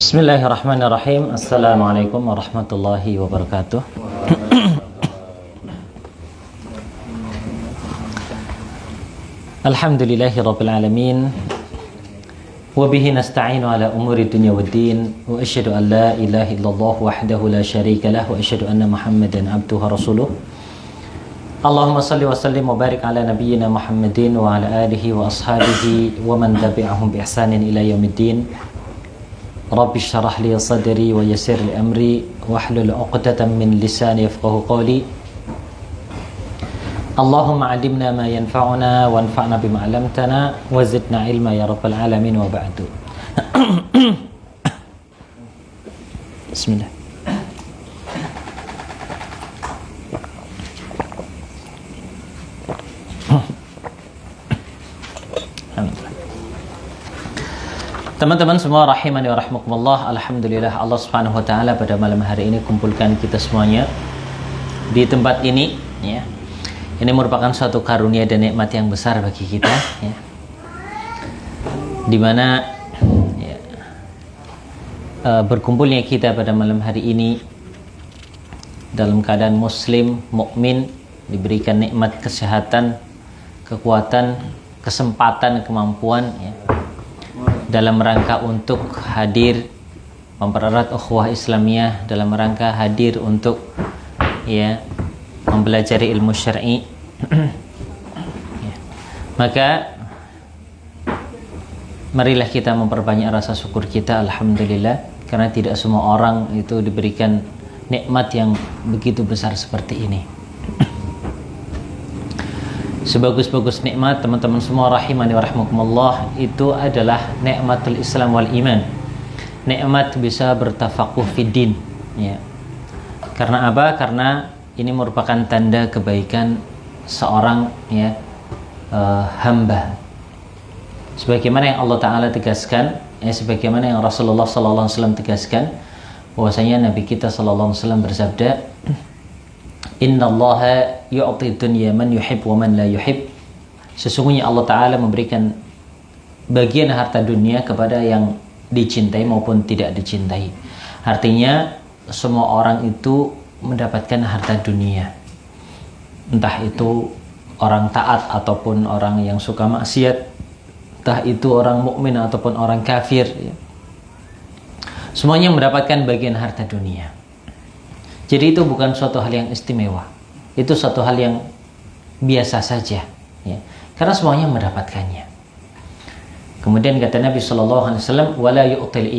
Bismillahirrahmanirrahim. Assalamualaikum warahmatullahi wabarakatuh. Alhamdulillahi rabbil alamin. Wa bihi nasta'inu ala umuri dunya waddin. Wa asyhadu an la ilaha illallah wahdahu la syarika lah wa asyhadu anna Muhammadan abduhu wa rasuluh. Allahumma salli wa sallim wa barik ala nabiyyina Muhammadin wa ala alihi wa ashabihi wa man tabi'ahum bi ihsanin ila yaumiddin. Rabbi syrah li sadri wa yassir li amri wahlul 'uqdatam min lisani yafqahu qawli. Allahumma 'allimna ma yanfa'una wanfa'na bima 'allamtana wa zidna ilma ya rabbal alamin wa ba'du. Bismillah. Teman-teman semua rahimani wa rahmakumullah. Alhamdulillah Allah Subhanahu wa taala pada malam hari ini kumpulkan kita semuanya di tempat ini ya. Ini merupakan suatu karunia dan nikmat yang besar bagi kita ya. Di mana ya, berkumpulnya kita pada malam hari ini dalam keadaan muslim, mukmin, diberikan nikmat kesehatan, kekuatan, kesempatan, kemampuan ya, dalam rangka untuk hadir mempererat ukhuwah Islamiyah, dalam rangka hadir untuk ya mempelajari ilmu syar'i. Ya. Maka marilah kita memperbanyak rasa syukur kita, alhamdulillah, karena tidak semua orang itu diberikan nikmat yang begitu besar seperti ini. Sebagus-bagus nikmat teman-teman semua rahimani wa rahmakumullah, itu adalah nikmatul Islam wal iman. Nikmat bisa bertafaquh fiddin ya. Karena apa? Karena ini merupakan tanda kebaikan seorang ya hamba. Sebagaimana yang Allah Ta'ala tegaskan ya, sebagaimana yang Rasulullah sallallahu alaihi wasallam tegaskan, bahwasanya Nabi kita sallallahu alaihi wasallam bersabda, Innallaha yu'ti dunya man yuhib wa man la yuhib. Sesungguhnya Allah Ta'ala memberikan bagian harta dunia kepada yang dicintai maupun tidak dicintai. Artinya semua orang itu mendapatkan harta dunia, entah itu orang taat ataupun orang yang suka maksiat, entah itu orang mukmin ataupun orang kafir ya. Semuanya mendapatkan bagian harta dunia. Jadi itu bukan suatu hal yang istimewa, itu suatu hal yang biasa saja ya. Karena semuanya mendapatkannya. Kemudian kata Nabi SAW, wala yu'til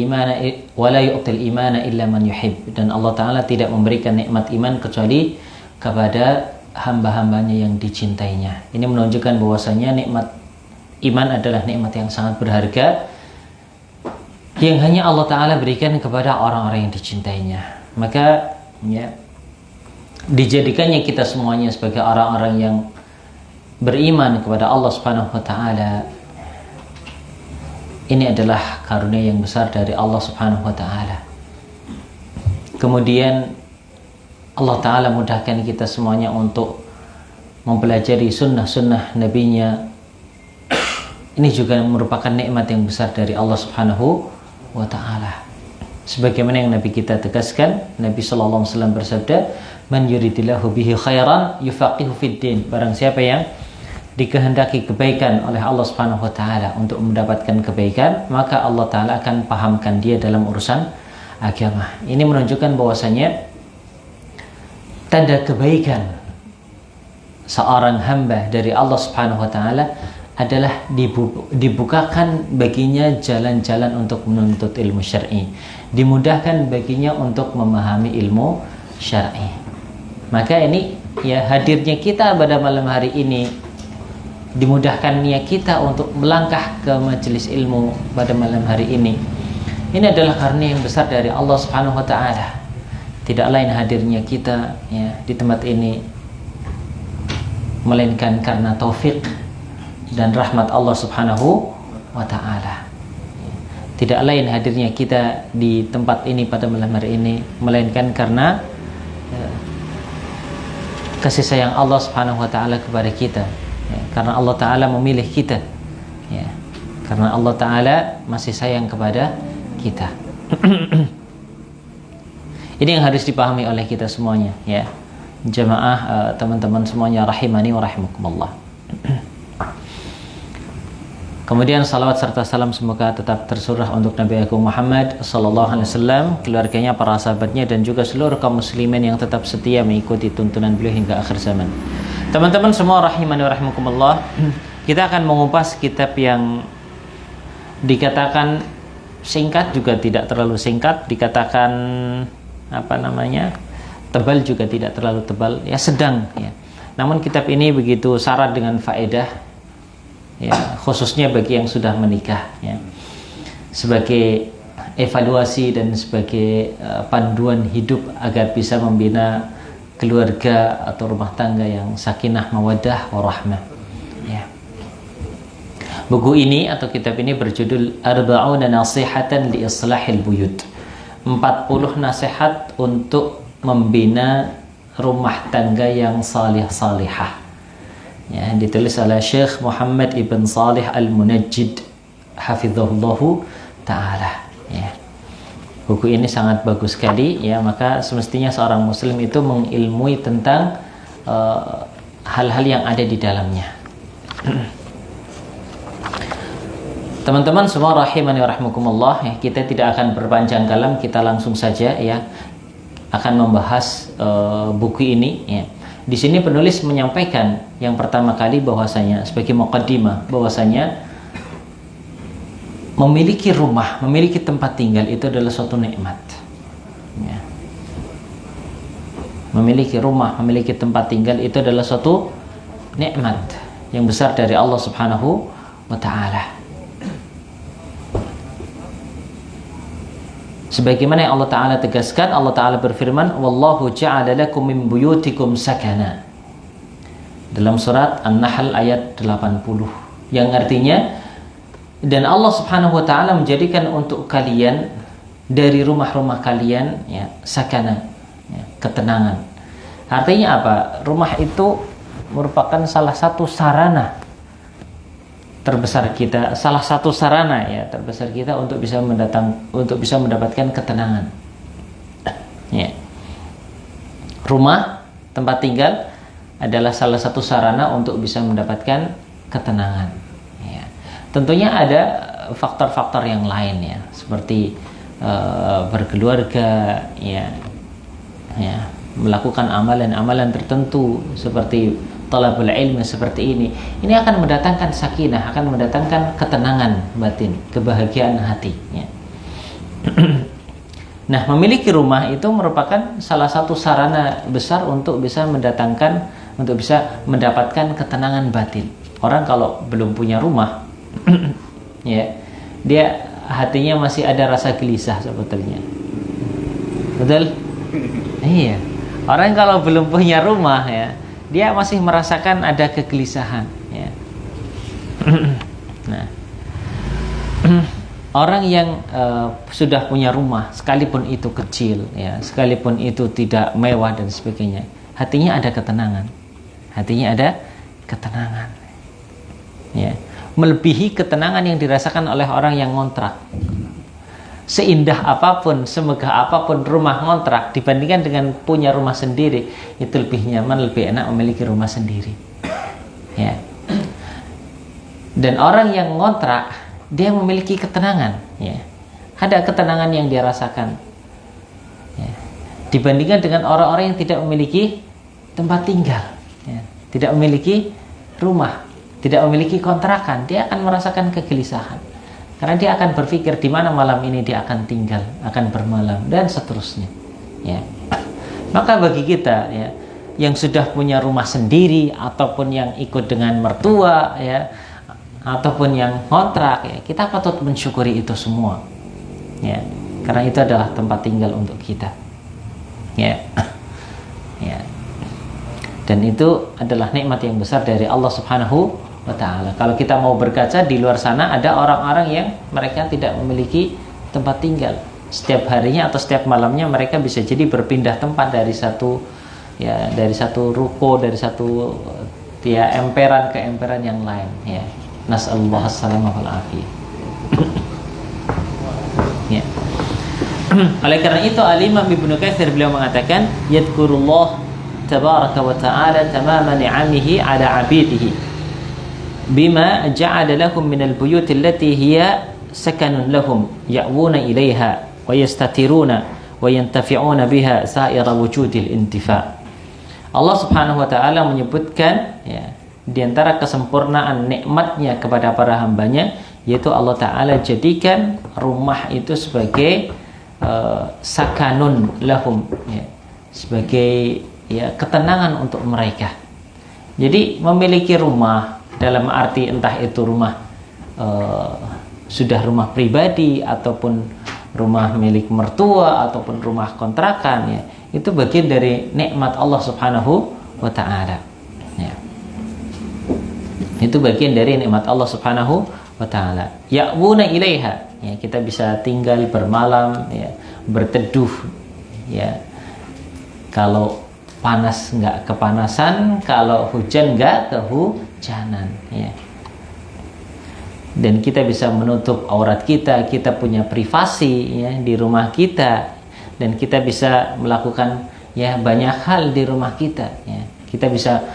imana illa man yuhib. Dan Allah Ta'ala tidak memberikan nikmat iman kecuali kepada hamba-hambanya yang dicintainya. Ini menunjukkan bahwasanya nikmat iman adalah nikmat yang sangat berharga, yang hanya Allah Ta'ala berikan kepada orang-orang yang dicintainya. Maka ya, dijadikannya kita semuanya sebagai orang-orang yang beriman kepada Allah Subhanahu wa taala, ini adalah karunia yang besar dari Allah Subhanahu wa taala. Kemudian Allah Ta'ala mudahkan kita semuanya untuk mempelajari sunnah-sunnah nabinya. Ini juga merupakan nikmat yang besar dari Allah Subhanahu wa taala. Sebagaimana yang Nabi kita tegaskan, Nabi sallallahu alaihi wasallam bersabda, "Man yuridillahu bihi khairan yufaqihu fid din." Barang siapa yang dikehendaki kebaikan oleh Allah Subhanahu wa taala untuk mendapatkan kebaikan, maka Allah Ta'ala akan pahamkan dia dalam urusan agama. Ini menunjukkan bahwasanya tanda kebaikan seorang hamba dari Allah Subhanahu wa taala adalah dibukakan baginya jalan-jalan untuk menuntut ilmu syar'i, dimudahkan baginya untuk memahami ilmu syar'i. Maka ini ya, hadirnya kita pada malam hari ini, dimudahkannya kita untuk melangkah ke majelis ilmu pada malam hari ini adalah karunia yang besar dari Allah Subhanahu wa taala. Tidak lain hadirnya kita ya di tempat ini melainkan karena taufik dan rahmat Allah Subhanahu wa taala. Tidak lain hadirnya kita di tempat ini pada malam hari ini melainkan karena kasih sayang Allah Subhanahu wa taala kepada kita ya, karena Allah Ta'ala memilih kita ya, karena Allah Ta'ala masih sayang kepada kita. Ini yang harus dipahami oleh kita semuanya, ya. Jamaah, teman-teman semuanya rahimani wa rahimakumullah. Kemudian salawat serta salam semoga tetap tersurah untuk Nabi Agung Muhammad sallallahu alaihi wasallam, keluarganya, para sahabatnya, dan juga seluruh kaum muslimin yang tetap setia mengikuti tuntunan beliau hingga akhir zaman. Teman-teman semua rahimani wa rahimakumullah, kita akan mengupas kitab yang dikatakan singkat juga tidak terlalu singkat, dikatakan tebal juga tidak terlalu tebal, ya sedang, ya. Namun kitab ini begitu syarat dengan faedah, ya, khususnya bagi yang sudah menikah, ya, sebagai evaluasi dan sebagai panduan hidup agar bisa membina keluarga atau rumah tangga yang sakinah mawaddah warahmah, ya. Buku ini atau kitab ini berjudul Arba'una Nasihatan li Islahil Buyut, 40 nasihat untuk membina rumah tangga yang salih-salihah, ya, ditulis oleh Syekh Muhammad Ibn Salih Al-Munajjid hafizahullahu ta'ala, ya. Buku ini sangat bagus sekali, ya, maka semestinya seorang muslim itu mengilmui tentang hal-hal yang ada di dalamnya. Teman-teman semua rahimani wa rahimakumullah, ya, kita tidak akan berpanjang kalam, kita langsung saja, ya, akan membahas buku ini, ya. Di sini penulis menyampaikan yang pertama kali bahwasanya sebagai muqaddimah bahwasanya memiliki rumah, memiliki tempat tinggal itu adalah suatu nikmat, ya. Memiliki rumah, memiliki tempat tinggal itu adalah suatu nikmat yang besar dari Allah Subhanahu wa taala. Sebagaimana yang Allah Ta'ala tegaskan, Allah Ta'ala berfirman, Wallahu ja'ala lakum min buyutikum sakana, dalam surat An-Nahl ayat 80, yang artinya, dan Allah Subhanahu wa Ta'ala menjadikan untuk kalian dari rumah-rumah kalian, ya, sakana, ya, ketenangan. Artinya apa? Rumah itu merupakan salah satu sarana terbesar kita, salah satu sarana, ya, terbesar kita untuk bisa mendapatkan ketenangan, ya. Rumah, tempat tinggal adalah salah satu sarana untuk bisa mendapatkan ketenangan, ya. Tentunya ada faktor-faktor yang lain, ya, seperti berkeluarga, ya, melakukan amalan-amalan tertentu seperti talabul ilmi seperti ini akan mendatangkan sakinah, akan mendatangkan ketenangan batin, kebahagiaan hati, ya. Nah, memiliki rumah itu merupakan salah satu sarana besar untuk bisa mendapatkan ketenangan batin. Orang kalau belum punya rumah, ya, dia hatinya masih ada rasa gelisah sebetulnya. Betul? Iya. Orang kalau belum punya rumah, ya, dia masih merasakan ada kegelisahan, ya. Nah, orang yang sudah punya rumah, sekalipun itu kecil, ya, sekalipun itu tidak mewah dan sebagainya, hatinya ada ketenangan, ya, melebihi ketenangan yang dirasakan oleh orang yang ngontrak. Seindah apapun, semegah apapun rumah ngontrak dibandingkan dengan punya rumah sendiri, itu lebih nyaman, lebih enak memiliki rumah sendiri, ya. Dan orang yang ngontrak, dia memiliki ketenangan, ya. Ada ketenangan yang dia rasakan, ya, dibandingkan dengan orang-orang yang tidak memiliki tempat tinggal, ya, tidak memiliki rumah, tidak memiliki kontrakan, dia akan merasakan kegelisahan. Karena dia akan berpikir di mana malam ini dia akan tinggal, akan bermalam, dan seterusnya, ya. Maka bagi kita, ya, yang sudah punya rumah sendiri ataupun yang ikut dengan mertua, ya, ataupun yang kontrak, ya, kita patut mensyukuri itu semua, ya. Karena itu adalah tempat tinggal untuk kita, ya. Ya. Dan itu adalah nikmat yang besar dari Allah Subhanahu wa ta'ala. Kalau kita mau berkaca di luar sana, ada orang-orang yang mereka tidak memiliki tempat tinggal. Setiap harinya atau setiap malamnya mereka bisa jadi berpindah tempat dari satu ruko, dari satu, ya, emperan ke emperan yang lain, ya. Nas'alullah as-salamah wal afiyah. Ya. Oleh karena itu Al-Imam Ibnu Katsir beliau mengatakan yadhkurullah tabaraka wa ta'ala tamama ni'amihi 'ala 'abidihi bima ja'ala lahum minal buyuti allati hiya sakanun lahum ya'wuna ilaiha wa yastatiruna wa yantafi'una biha sa'ira wujudil intifa'. Allah Subhanahu wa taala menyebutkan ya, di antara kesempurnaan nikmatnya kepada para hambanya, yaitu Allah taala jadikan rumah itu sebagai sakanun lahum ya, sebagai ya ketenangan untuk mereka. Jadi memiliki rumah dalam arti entah itu rumah sudah rumah pribadi ataupun rumah milik mertua ataupun rumah kontrakan ya, itu bagian dari nikmat Allah Subhanahu wa taala. Ya. Itu bagian dari nikmat Allah Subhanahu wa taala. Ya'wuna ilaiha. Ya, kita bisa tinggal bermalam ya, berteduh ya. Kalau panas enggak kepanasan, kalau hujan enggak kehujanan ya. Dan kita bisa menutup aurat kita, kita punya privasi ya di rumah kita, dan kita bisa melakukan ya banyak hal di rumah kita ya. Kita bisa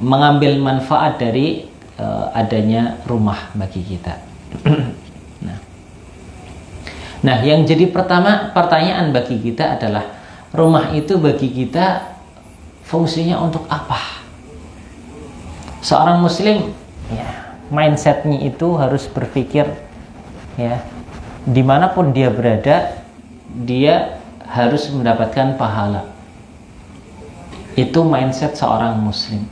mengambil manfaat dari adanya rumah bagi kita. Nah, yang jadi pertanyaan bagi kita adalah rumah itu bagi kita fungsinya untuk apa? Seorang muslim ya, mindsetnya itu harus berpikir ya, dimanapun dia berada dia harus mendapatkan pahala. Itu mindset seorang muslim.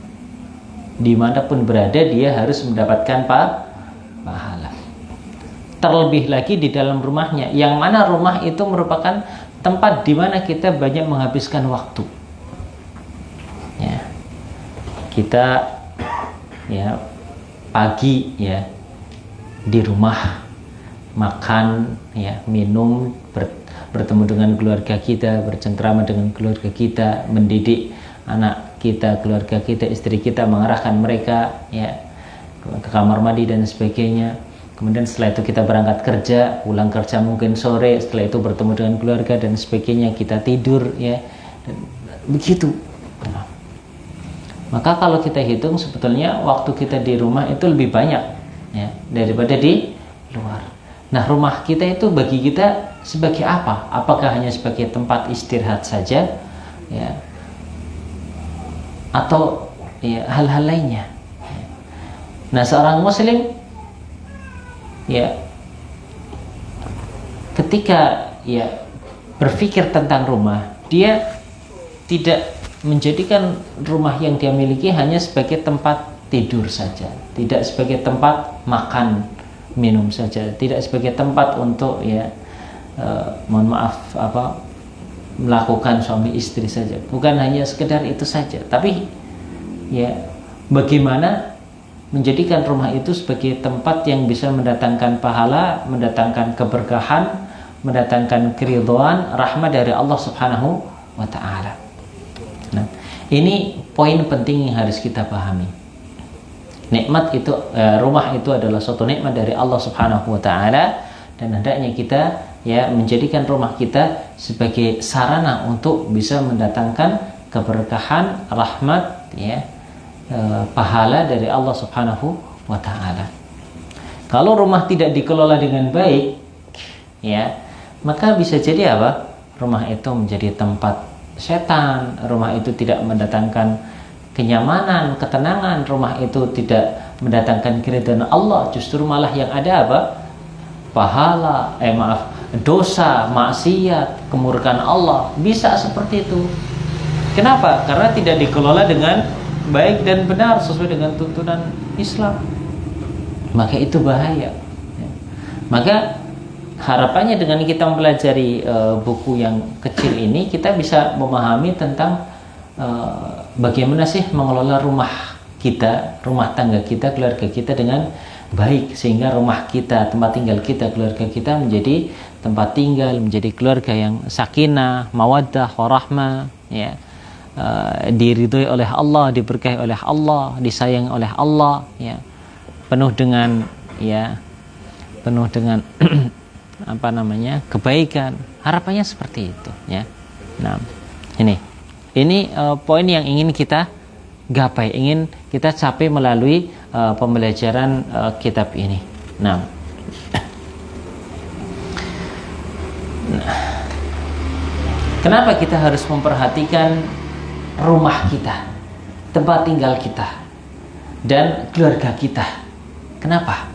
Dimanapun berada dia harus mendapatkan pahala. Terlebih lagi di dalam rumahnya, yang mana rumah itu merupakan tempat di mana kita banyak menghabiskan waktu ya. Kita ya pagi ya di rumah makan ya, minum, bertemu dengan keluarga kita, bercengkrama dengan keluarga kita, mendidik anak kita, keluarga kita, istri kita, mengarahkan mereka ya ke kamar mandi dan sebagainya. Kemudian setelah itu kita berangkat kerja, pulang kerja mungkin sore, setelah itu bertemu dengan keluarga dan sebagainya, kita tidur ya, dan begitu. Maka kalau kita hitung sebetulnya waktu kita di rumah itu lebih banyak ya daripada di luar. Nah, rumah kita itu bagi kita sebagai apa? Apakah hanya sebagai tempat istirahat saja ya, atau ya hal-hal lainnya? Nah, seorang muslim ya ketika ya berpikir tentang rumah, dia tidak menjadikan rumah yang dia miliki hanya sebagai tempat tidur saja, tidak sebagai tempat makan minum saja, tidak sebagai tempat untuk ya mohon maaf melakukan suami istri saja, bukan hanya sekedar itu saja, tapi ya bagaimana menjadikan rumah itu sebagai tempat yang bisa mendatangkan pahala, mendatangkan keberkahan, mendatangkan keridhaan, rahmat dari Allah Subhanahu wa taala. Nah, ini poin penting yang harus kita pahami. Nikmat itu rumah itu adalah suatu nikmat dari Allah Subhanahu wa taala, dan hendaknya kita ya menjadikan rumah kita sebagai sarana untuk bisa mendatangkan keberkahan, rahmat ya, pahala dari Allah Subhanahu wa taala. Kalau rumah tidak dikelola dengan baik ya, maka bisa jadi apa? Rumah itu menjadi tempat setan, rumah itu tidak mendatangkan kenyamanan, ketenangan, rumah itu tidak mendatangkan keridhaan Allah, justru malah yang ada apa? Pahala, dosa, maksiat, kemurkaan Allah, bisa seperti itu. Kenapa? Karena tidak dikelola dengan baik dan benar sesuai dengan tuntunan Islam. Maka itu bahaya. Maka harapannya dengan kita mempelajari buku yang kecil ini, kita bisa memahami tentang bagaimana sih mengelola rumah kita, rumah tangga kita, keluarga kita dengan baik, sehingga rumah kita, tempat tinggal kita, keluarga kita menjadi tempat tinggal, menjadi keluarga yang sakinah, mawaddah, warahmah ya, diridhoi oleh Allah, diberkahi oleh Allah, disayang oleh Allah ya, penuh dengan kebaikan. Harapannya seperti itu, ya. Nah, ini poin yang ingin kita gapai, ingin kita capai melalui pembelajaran kitab ini. Nah, kenapa kita harus memperhatikan rumah kita, tempat tinggal kita, dan keluarga kita? Kenapa?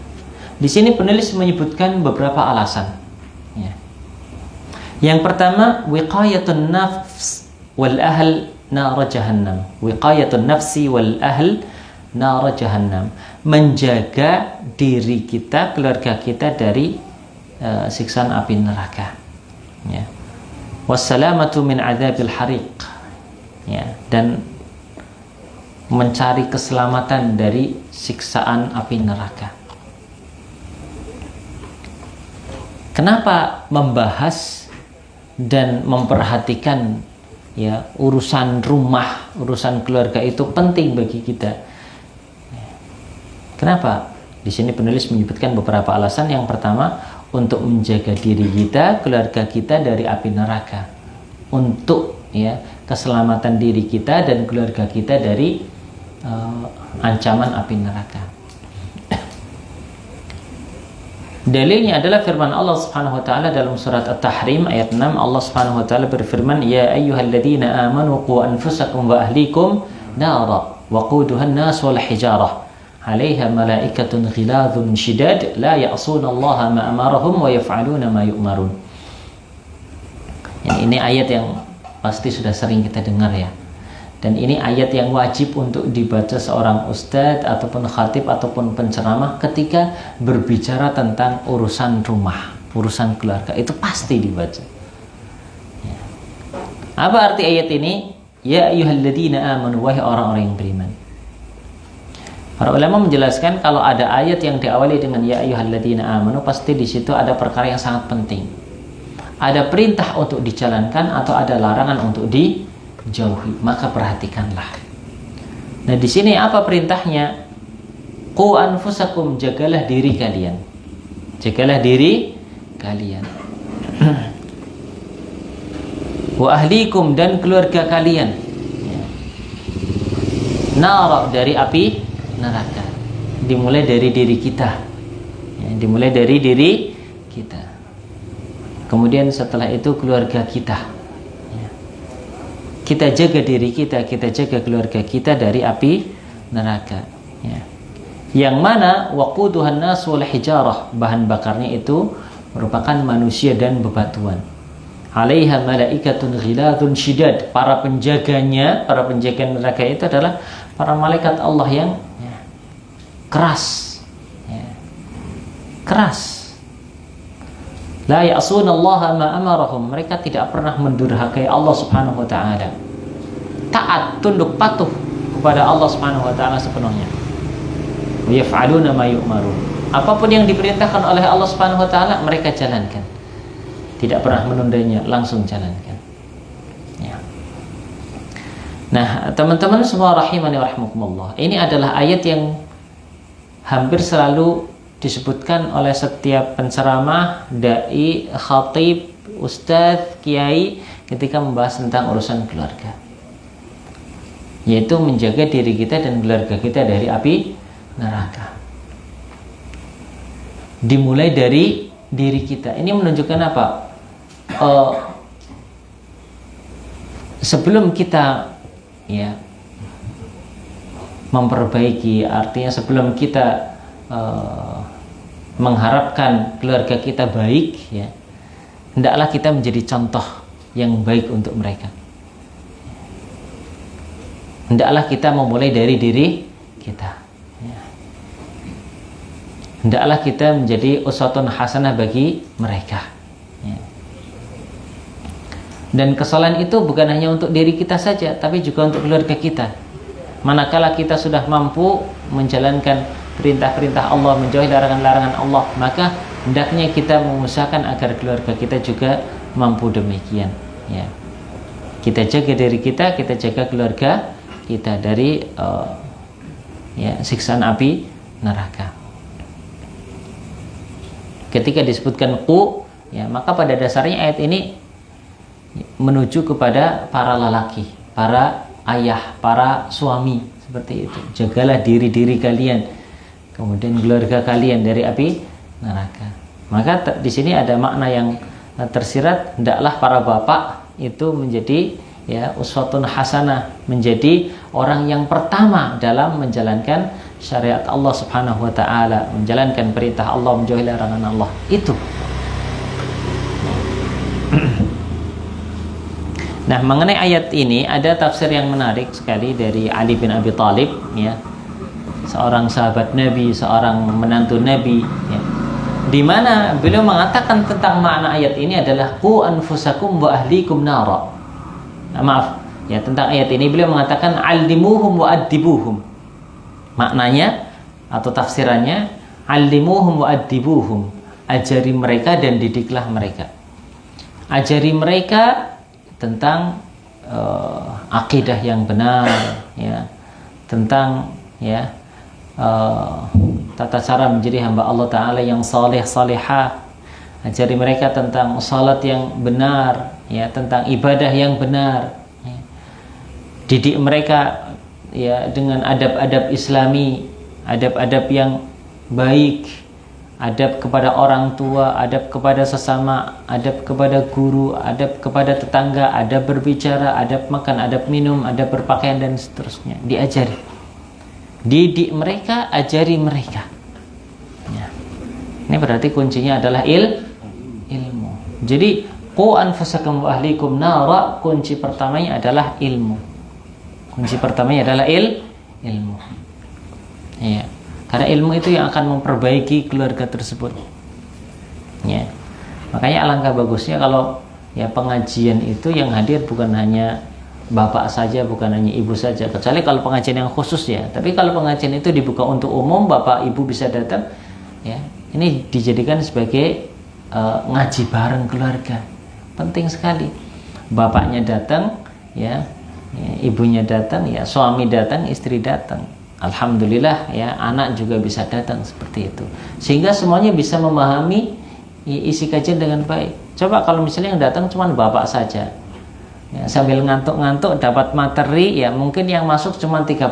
Di sini penulis menyebutkan beberapa alasan. Ya. Yang pertama, wiqayatun nafs wal ahl nar jahannam. Wiqayatun nafsi wal ahl nar jahannam. Menjaga diri kita, keluarga kita dari siksaan api neraka. Ya. Wassalamatu min adzabil hariq. Ya, dan mencari keselamatan dari siksaan api neraka. Kenapa membahas dan memperhatikan ya urusan rumah, urusan keluarga itu penting bagi kita? Kenapa? Di sini penulis menyebutkan beberapa alasan. Yang pertama, untuk menjaga diri kita, keluarga kita dari api neraka. Untuk ya keselamatan diri kita dan keluarga kita dari ancaman api neraka. Dalilnya adalah firman Allah Subhanahu wa taala dalam surat At-Tahrim ayat 6. Allah Subhanahu wa taala berfirman, "Ya ayyuhalladzina amanu qu anfusakum wa ahlikum nara waquduha an-nas wal hijarah 'alaiha malaikatun ghilazun shidad la ya'suna Allah ma amarahum wa yaf'aluna ma yu'marun." Ini ayat yang pasti sudah sering kita dengar ya. Dan ini ayat yang wajib untuk dibaca seorang ustadz ataupun khatib ataupun penceramah ketika berbicara tentang urusan rumah, urusan keluarga. Itu pasti dibaca. Ya. Apa arti ayat ini? Ya ayyuhalladzina amanu, wahai orang-orang yang beriman. Para ulama menjelaskan kalau ada ayat yang diawali dengan ya ayyuhalladzina amanu, pasti di situ ada perkara yang sangat penting. Ada perintah untuk dijalankan atau ada larangan untuk dijauhi, maka perhatikanlah. Nah, di sini apa perintahnya? Qu anfusakum, jagalah diri kalian. Jagalah diri kalian. Wa ahlikum, dan keluarga kalian. Ya. Nar, dari api neraka. Dimulai dari diri kita. Ya, dimulai dari diri kita. Kemudian setelah itu keluarga kita. Kita jaga diri kita, kita jaga keluarga kita dari api neraka. Ya. Yang mana waquduhan nas wal hijarah, bahan bakarnya itu merupakan manusia dan bebatuan. 'Alaiha malaikatun ghilazun shidad, para penjaganya, para penjaga neraka itu adalah para malaikat Allah yang keras. Ya. Keras. La ya'suna Allah ma amarahum, mereka tidak pernah mendurhakai Allah Subhanahu wa taala. Taat, tunduk patuh kepada Allah Subhanahu wa taala sepenuhnya. Wa yaf'aluna ma yu'marun. Apapun yang diperintahkan oleh Allah Subhanahu wa taala mereka jalankan. Tidak pernah menundanya, langsung jalankan. Ya. Nah, teman-teman semua rahimani wa rahmakumullah. Ini adalah ayat yang hampir selalu disebutkan oleh setiap penceramah, dai, khatib, ustadz, kiai ketika membahas tentang urusan keluarga, yaitu menjaga diri kita dan keluarga kita dari api neraka. Dimulai dari diri kita. Ini menunjukkan apa? Sebelum kita ya memperbaiki, artinya sebelum kita mengharapkan keluarga kita baik, ya, hendaklah kita menjadi contoh yang baik untuk mereka. Hendaklah kita memulai dari diri kita. Ya. Hendaklah kita menjadi uswatun hasanah bagi mereka. Ya. Dan kesalahan itu bukan hanya untuk diri kita saja, tapi juga untuk keluarga kita. Manakala kita sudah mampu menjalankan perintah-perintah Allah, menjauhi larangan-larangan Allah, maka hendaknya kita mengusahakan agar keluarga kita juga mampu demikian. Ya. Kita jaga diri kita, kita jaga keluarga kita dari siksaan api neraka. Ketika disebutkan qu ya, maka pada dasarnya ayat ini menuju kepada para lelaki, para ayah, para suami, seperti itu. Jagalah diri-diri kalian, kemudian keluarga kalian dari api neraka. Maka di sini ada makna yang tersirat, hendaklah para bapak itu menjadi ya uswatun hasanah, menjadi orang yang pertama dalam menjalankan syariat Allah Subhanahu wa taala, menjalankan perintah Allah, menjauhi larangan Allah. Itu. Nah, mengenai ayat ini ada tafsir yang menarik sekali dari Ali bin Abi Thalib, ya. Seorang sahabat Nabi, seorang menantu Nabi, ya. Di mana beliau mengatakan tentang makna ayat ini adalah qu anfusakum wa ahlikum nara. Nah, maaf, ya, tentang ayat ini beliau mengatakan allimuhum wa addibuhum. Maknanya atau tafsirannya allimuhum wa addibuhum. Ajari mereka dan didiklah mereka. Ajari mereka tentang akidah yang benar, ya, tentang ya tata cara menjadi hamba Allah Ta'ala yang saleh salehah. Ajari mereka tentang salat yang benar, ya, tentang ibadah yang benar, ya. Didik mereka ya dengan adab-adab Islami, adab-adab yang baik, adab kepada orang tua, adab kepada sesama, adab kepada guru, adab kepada tetangga, adab berbicara, adab makan, adab minum, adab berpakaian dan seterusnya. Diajari, didik mereka, ajari mereka, ya. Ini berarti kuncinya adalah ilmu. Jadi qu anfusakum wa ahlikum nara, kunci pertamanya adalah ilmu. Kunci pertamanya adalah ilmu. Ya. Karena ilmu itu yang akan memperbaiki keluarga tersebut. Ya. Makanya alangkah bagusnya kalau ya pengajian itu yang hadir bukan hanya bapak saja, bukan hanya ibu saja. Kecuali kalau pengajian yang khusus, ya. Tapi kalau pengajian itu dibuka untuk umum, bapak ibu bisa datang, ya. Ini dijadikan sebagai ngaji bareng keluarga. Penting sekali. Bapaknya datang, ya, ibunya datang, ya, suami datang, istri datang. Alhamdulillah, ya, anak juga bisa datang seperti itu. Sehingga semuanya bisa memahami isi kajian dengan baik. Coba kalau misalnya yang datang cuma bapak saja, ya, sambil ngantuk-ngantuk dapat materi, ya mungkin yang masuk cuma 30%,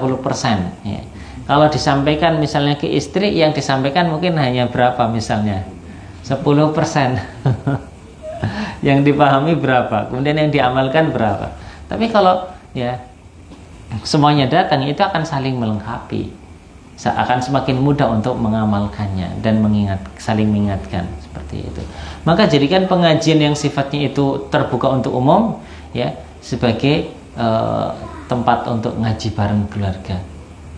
ya. Kalau disampaikan misalnya ke istri, yang disampaikan mungkin hanya berapa, misalnya 10%. Yang dipahami berapa, kemudian yang diamalkan berapa. Tapi kalau ya semuanya datang, itu akan saling melengkapi, akan semakin mudah untuk mengamalkannya dan saling mengingatkan, seperti itu. Maka jadikan pengajian yang sifatnya itu terbuka untuk umum, ya, sebagai tempat untuk ngaji bareng keluarga,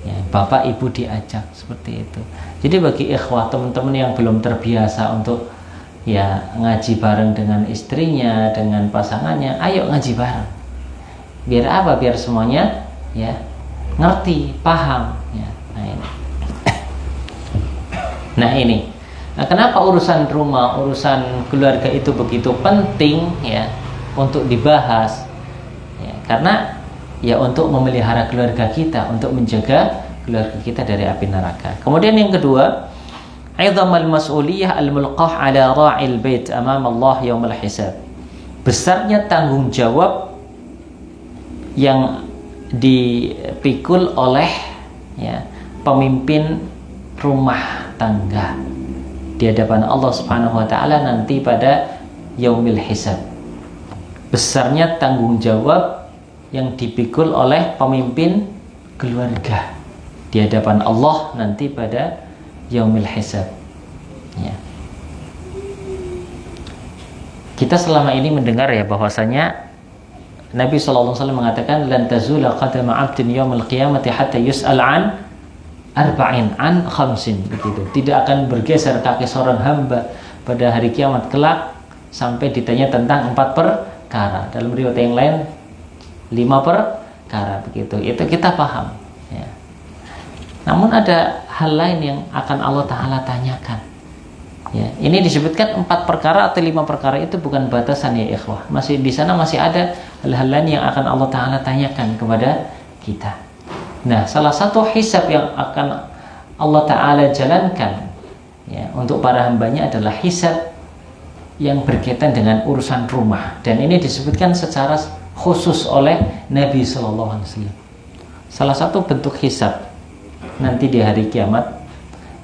ya, bapak ibu diajak, seperti itu. Jadi bagi ikhwah, teman-teman yang belum terbiasa untuk ya ngaji bareng dengan istrinya, dengan pasangannya, ayo ngaji bareng. Biar apa? Biar semuanya ya ngerti, paham, ya. Nah ini kenapa urusan rumah, urusan keluarga itu begitu penting, ya, untuk dibahas, ya, karena ya untuk memelihara keluarga kita, untuk menjaga keluarga kita dari api neraka. Kemudian yang kedua, aizamal mas'uliyah al-mulqah ala ra'il bait amam Allah yaumil hisab. Besarnya tanggung jawab yang dipikul oleh ya pemimpin rumah tangga di hadapan Allah Subhanahu wa taala nanti pada yaumil hisab. Besarnya tanggung jawab yang dipikul oleh pemimpin keluarga di hadapan Allah nanti pada yaumil hisab, ya. Kita selama ini mendengar ya bahwasanya Nabi SAW mengatakan lan tazula qadama 'abdin yaumil qiyamati hatta yus'al an arba'in an khamsin, begitu. Tidak akan bergeser kaki seorang hamba pada hari kiamat kelak sampai ditanya tentang 4 perkara. Dalam riwayat yang lain 5 perkara, begitu. Itu kita paham, ya. Namun ada hal lain yang akan Allah Ta'ala tanyakan, ya. Ini disebutkan 4 perkara atau 5 perkara, itu bukan batasan, ya ikhwah. Masih di sana masih ada hal-hal lain yang akan Allah Ta'ala tanyakan kepada kita. Nah, salah satu hisab yang akan Allah Ta'ala jalankan, ya, untuk para hambanya adalah hisab yang berkaitan dengan urusan rumah, dan ini disebutkan secara khusus oleh Nabi Shallallahu Alaihi Wasallam. Salah satu bentuk hisab nanti di hari kiamat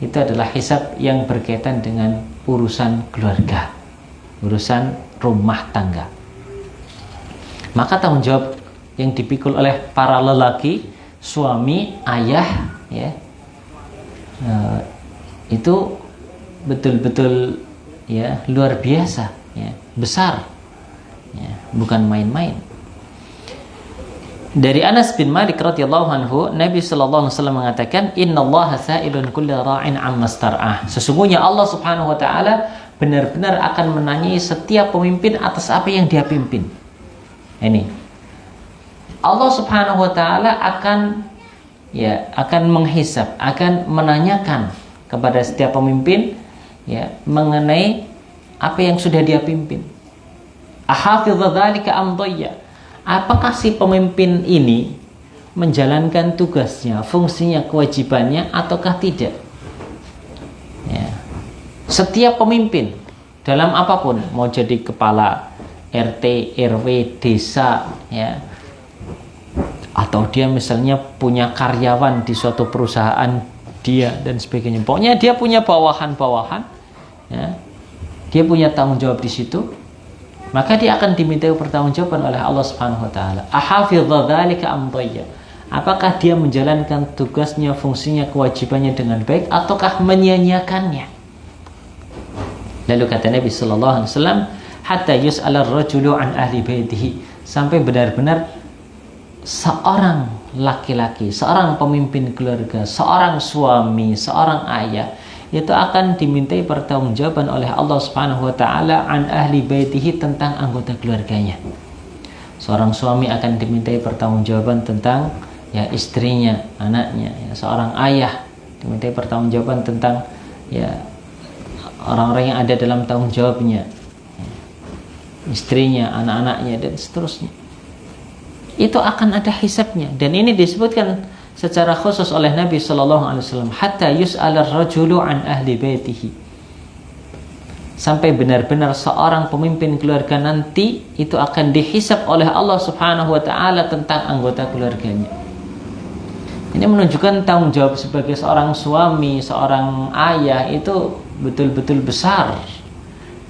itu adalah hisab yang berkaitan dengan urusan keluarga, urusan rumah tangga. Maka tanggung jawab yang dipikul oleh para lelaki, suami, ayah, ya, itu betul-betul ya luar biasa, ya, besar, ya, bukan main-main. Dari Anas bin Malik radhiyallahu anhu, Nabi sallallahu alaihi wasallam mengatakan, "Innallaha sa'ilun kulla ra'in 'amma star'ah." Sesungguhnya Allah Subhanahu wa taala benar-benar akan menanyai setiap pemimpin atas apa yang dia pimpin. Ini Allah Subhanahu wa taala akan menghisab, akan menanyakan kepada setiap pemimpin, ya, mengenai apa yang sudah dia pimpin. Ahafidza dzalika am dhayya? Apakah si pemimpin ini menjalankan tugasnya, fungsinya, kewajibannya, ataukah tidak? Ya. Setiap pemimpin dalam apapun, mau jadi kepala RT, RW, desa, ya, atau dia misalnya punya karyawan di suatu perusahaan dia dan sebagainya. Pokoknya dia punya bawahan-bawahan, ya, dia punya tanggung jawab di situ. Maka dia akan dimintai pertanggungjawaban oleh Allah Subhanahu wa taala. Ahafidza dzalika am dhayya? Apakah dia menjalankan tugasnya, fungsinya, kewajibannya dengan baik ataukah menyia-nyiakannya? Lalu kata Nabi sallallahu alaihi wasallam, hatta yus'ala ar-rajulu an ahli baitihi, sampai benar-benar seorang laki-laki, seorang pemimpin keluarga, seorang suami, seorang ayah itu akan dimintai pertanggungjawaban oleh Allah Subhanahu wa taala an ahli baitihi, tentang anggota keluarganya. Seorang suami akan dimintai pertanggungjawaban tentang, ya, istrinya, anaknya, ya. Seorang ayah dimintai pertanggungjawaban tentang, ya, orang-orang yang ada dalam tanggung jawabnya, ya, istrinya, anak-anaknya, dan seterusnya. Itu akan ada hisabnya, dan ini disebutkan secara khusus oleh Nabi sallallahu alaihi wasallam, hatta yus'ala ar-rajulu an ahli baitihi, sampai benar-benar seorang pemimpin keluarga nanti itu akan dihisab oleh Allah Subhanahu wa taala tentang anggota keluarganya. Ini menunjukkan tanggung jawab sebagai seorang suami, seorang ayah itu betul-betul besar.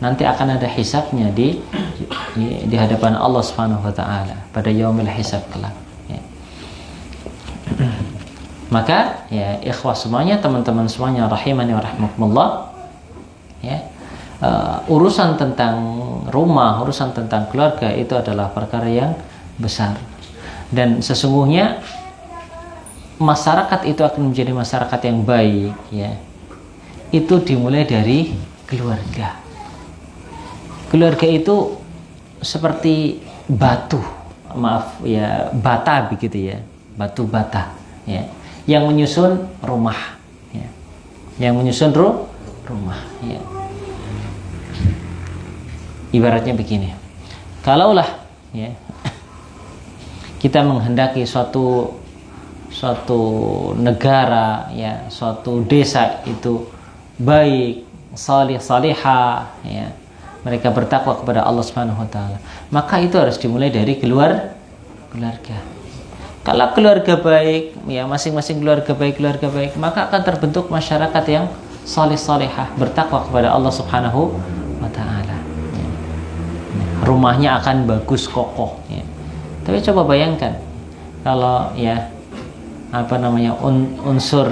Nanti akan ada hisabnya di hadapan Allah Subhanahu wa taala pada yaumil hisab kelak. Maka, ya, ikhwah semuanya, teman-teman semuanya rahimani wa rahmakumullah, ya, urusan tentang rumah, urusan tentang keluarga itu adalah perkara yang besar, dan sesungguhnya masyarakat itu akan menjadi masyarakat yang baik, ya, itu dimulai dari keluarga. Keluarga itu seperti batu, maaf ya, bata begitu, ya, batu bata, ya, yang menyusun rumah, ya, yang menyusun rumah, ya. Ibaratnya begini, kalaulah, ya, kita menghendaki suatu negara, ya, suatu desa itu baik, salih salihah, ya, mereka bertakwa kepada Allah Subhanahu wa taala, maka itu harus dimulai dari keluarga. Kalau keluarga baik, ya, masing-masing keluarga baik, maka akan terbentuk masyarakat yang salih salihah, bertakwa kepada Allah Subhanahu wa taala. Ya. Rumahnya akan bagus, kokoh, ya. Tapi coba bayangkan kalau, ya, unsur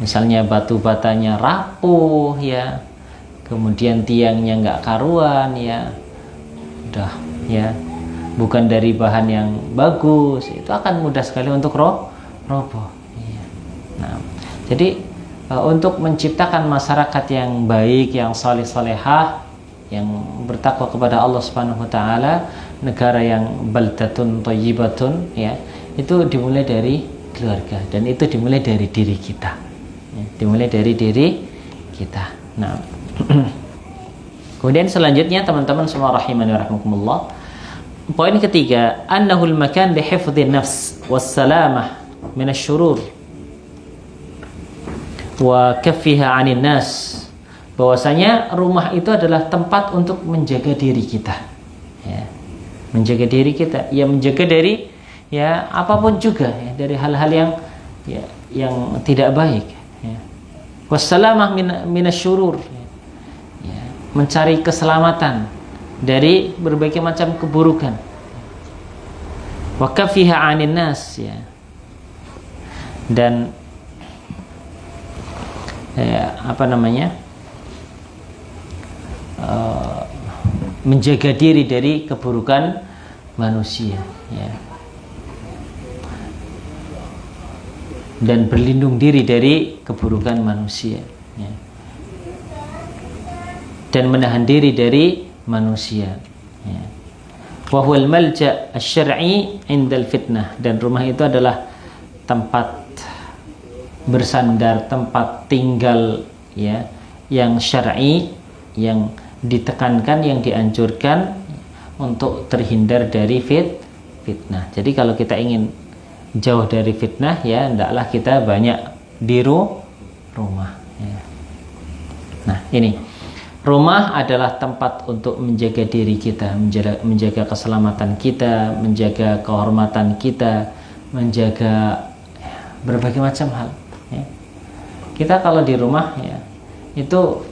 misalnya batu batanya rapuh, ya, kemudian tiangnya nggak karuan, ya, udah, ya, bukan dari bahan yang bagus, itu akan mudah sekali untuk roboh. Ya. Nah, jadi untuk menciptakan masyarakat yang baik, yang salih salihah, yang bertakwa kepada Allah Subhanahu wa taala, negara yang baldatun thayyibatun, ya, itu dimulai dari keluarga, dan itu dimulai dari diri kita, ya, dimulai dari diri kita. Nah, kemudian selanjutnya teman-teman semua rahimani wa rahmakumullah, poin ketiga, annahul makan li hifdhin nafs was salamah min asy-syurur wa kaffiha 'anil nas, bahwasanya rumah itu adalah tempat untuk menjaga diri kita, ya. Menjaga diri kita, ya, menjaga dari, ya, apapun juga, ya, dari hal-hal yang, ya, yang tidak baik, ya. Wassalamah minasyurur, ya, mencari keselamatan dari berbagai macam keburukan. Wa kaffiha 'anil nas, ya. Dan menjaga diri dari keburukan manusia, ya. Dan berlindung diri dari keburukan manusia, ya. Dan menahan diri dari manusia, ya. Wa huwal malja' asy-syar'i 'indal fitnah, dan rumah itu adalah tempat bersandar, tempat tinggal, ya, yang syar'i, yang ditekankan, yang dianjurkan untuk terhindar dari fitnah. Jadi kalau kita ingin jauh dari fitnah, ya, hendaklah kita banyak di rumah, ya. Nah, ini rumah adalah tempat untuk menjaga diri kita, menjaga keselamatan kita, menjaga kehormatan kita, menjaga berbagai macam hal, ya. Kita kalau di rumah, ya, itu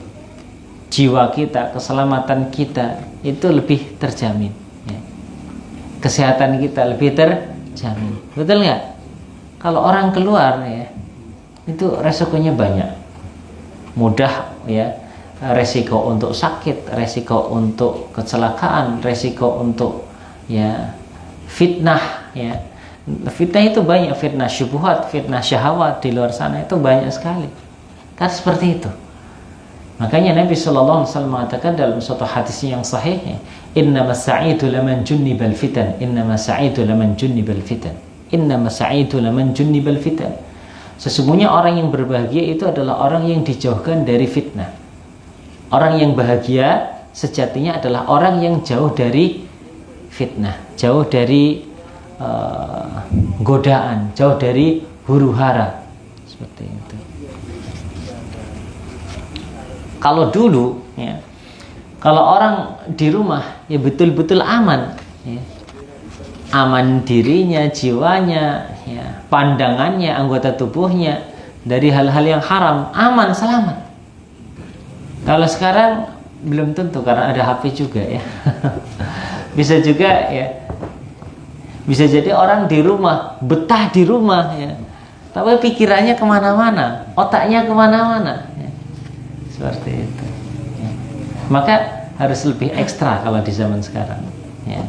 jiwa kita, keselamatan kita itu lebih terjamin, ya. Kesehatan kita lebih terjamin, betul nggak? Kalau orang keluar, ya, itu resikonya banyak, mudah, ya, resiko untuk sakit, resiko untuk kecelakaan, resiko untuk, ya, fitnah, ya. Fitnah itu banyak, fitnah syubhat, fitnah syahwat di luar sana itu banyak sekali, kan seperti itu. Makanya Nabi SAW mengatakan dalam suatu hadis yang sahih, innamas sa'idu laman junnibal fitan, innamas sa'idu laman junnibal fitan, innamas sa'idu laman junnibal fitan. Sesungguhnya orang yang berbahagia itu adalah orang yang dijauhkan dari fitnah. Orang yang bahagia sejatinya adalah orang yang jauh dari fitnah, jauh dari godaan, jauh dari huru-hara, seperti itu. Kalau dulu, ya, kalau orang di rumah, ya, betul-betul aman, ya. Aman dirinya, jiwanya, ya, pandangannya, anggota tubuhnya dari hal-hal yang haram, aman, selamat. Kalau sekarang belum tentu, karena ada HP juga, ya. Bisa juga, ya, bisa jadi orang di rumah, betah di rumah, ya, tapi pikirannya kemana-mana, otaknya kemana-mana, ya. Seperti itu, ya. Maka harus lebih ekstra kalau di zaman sekarang, ya.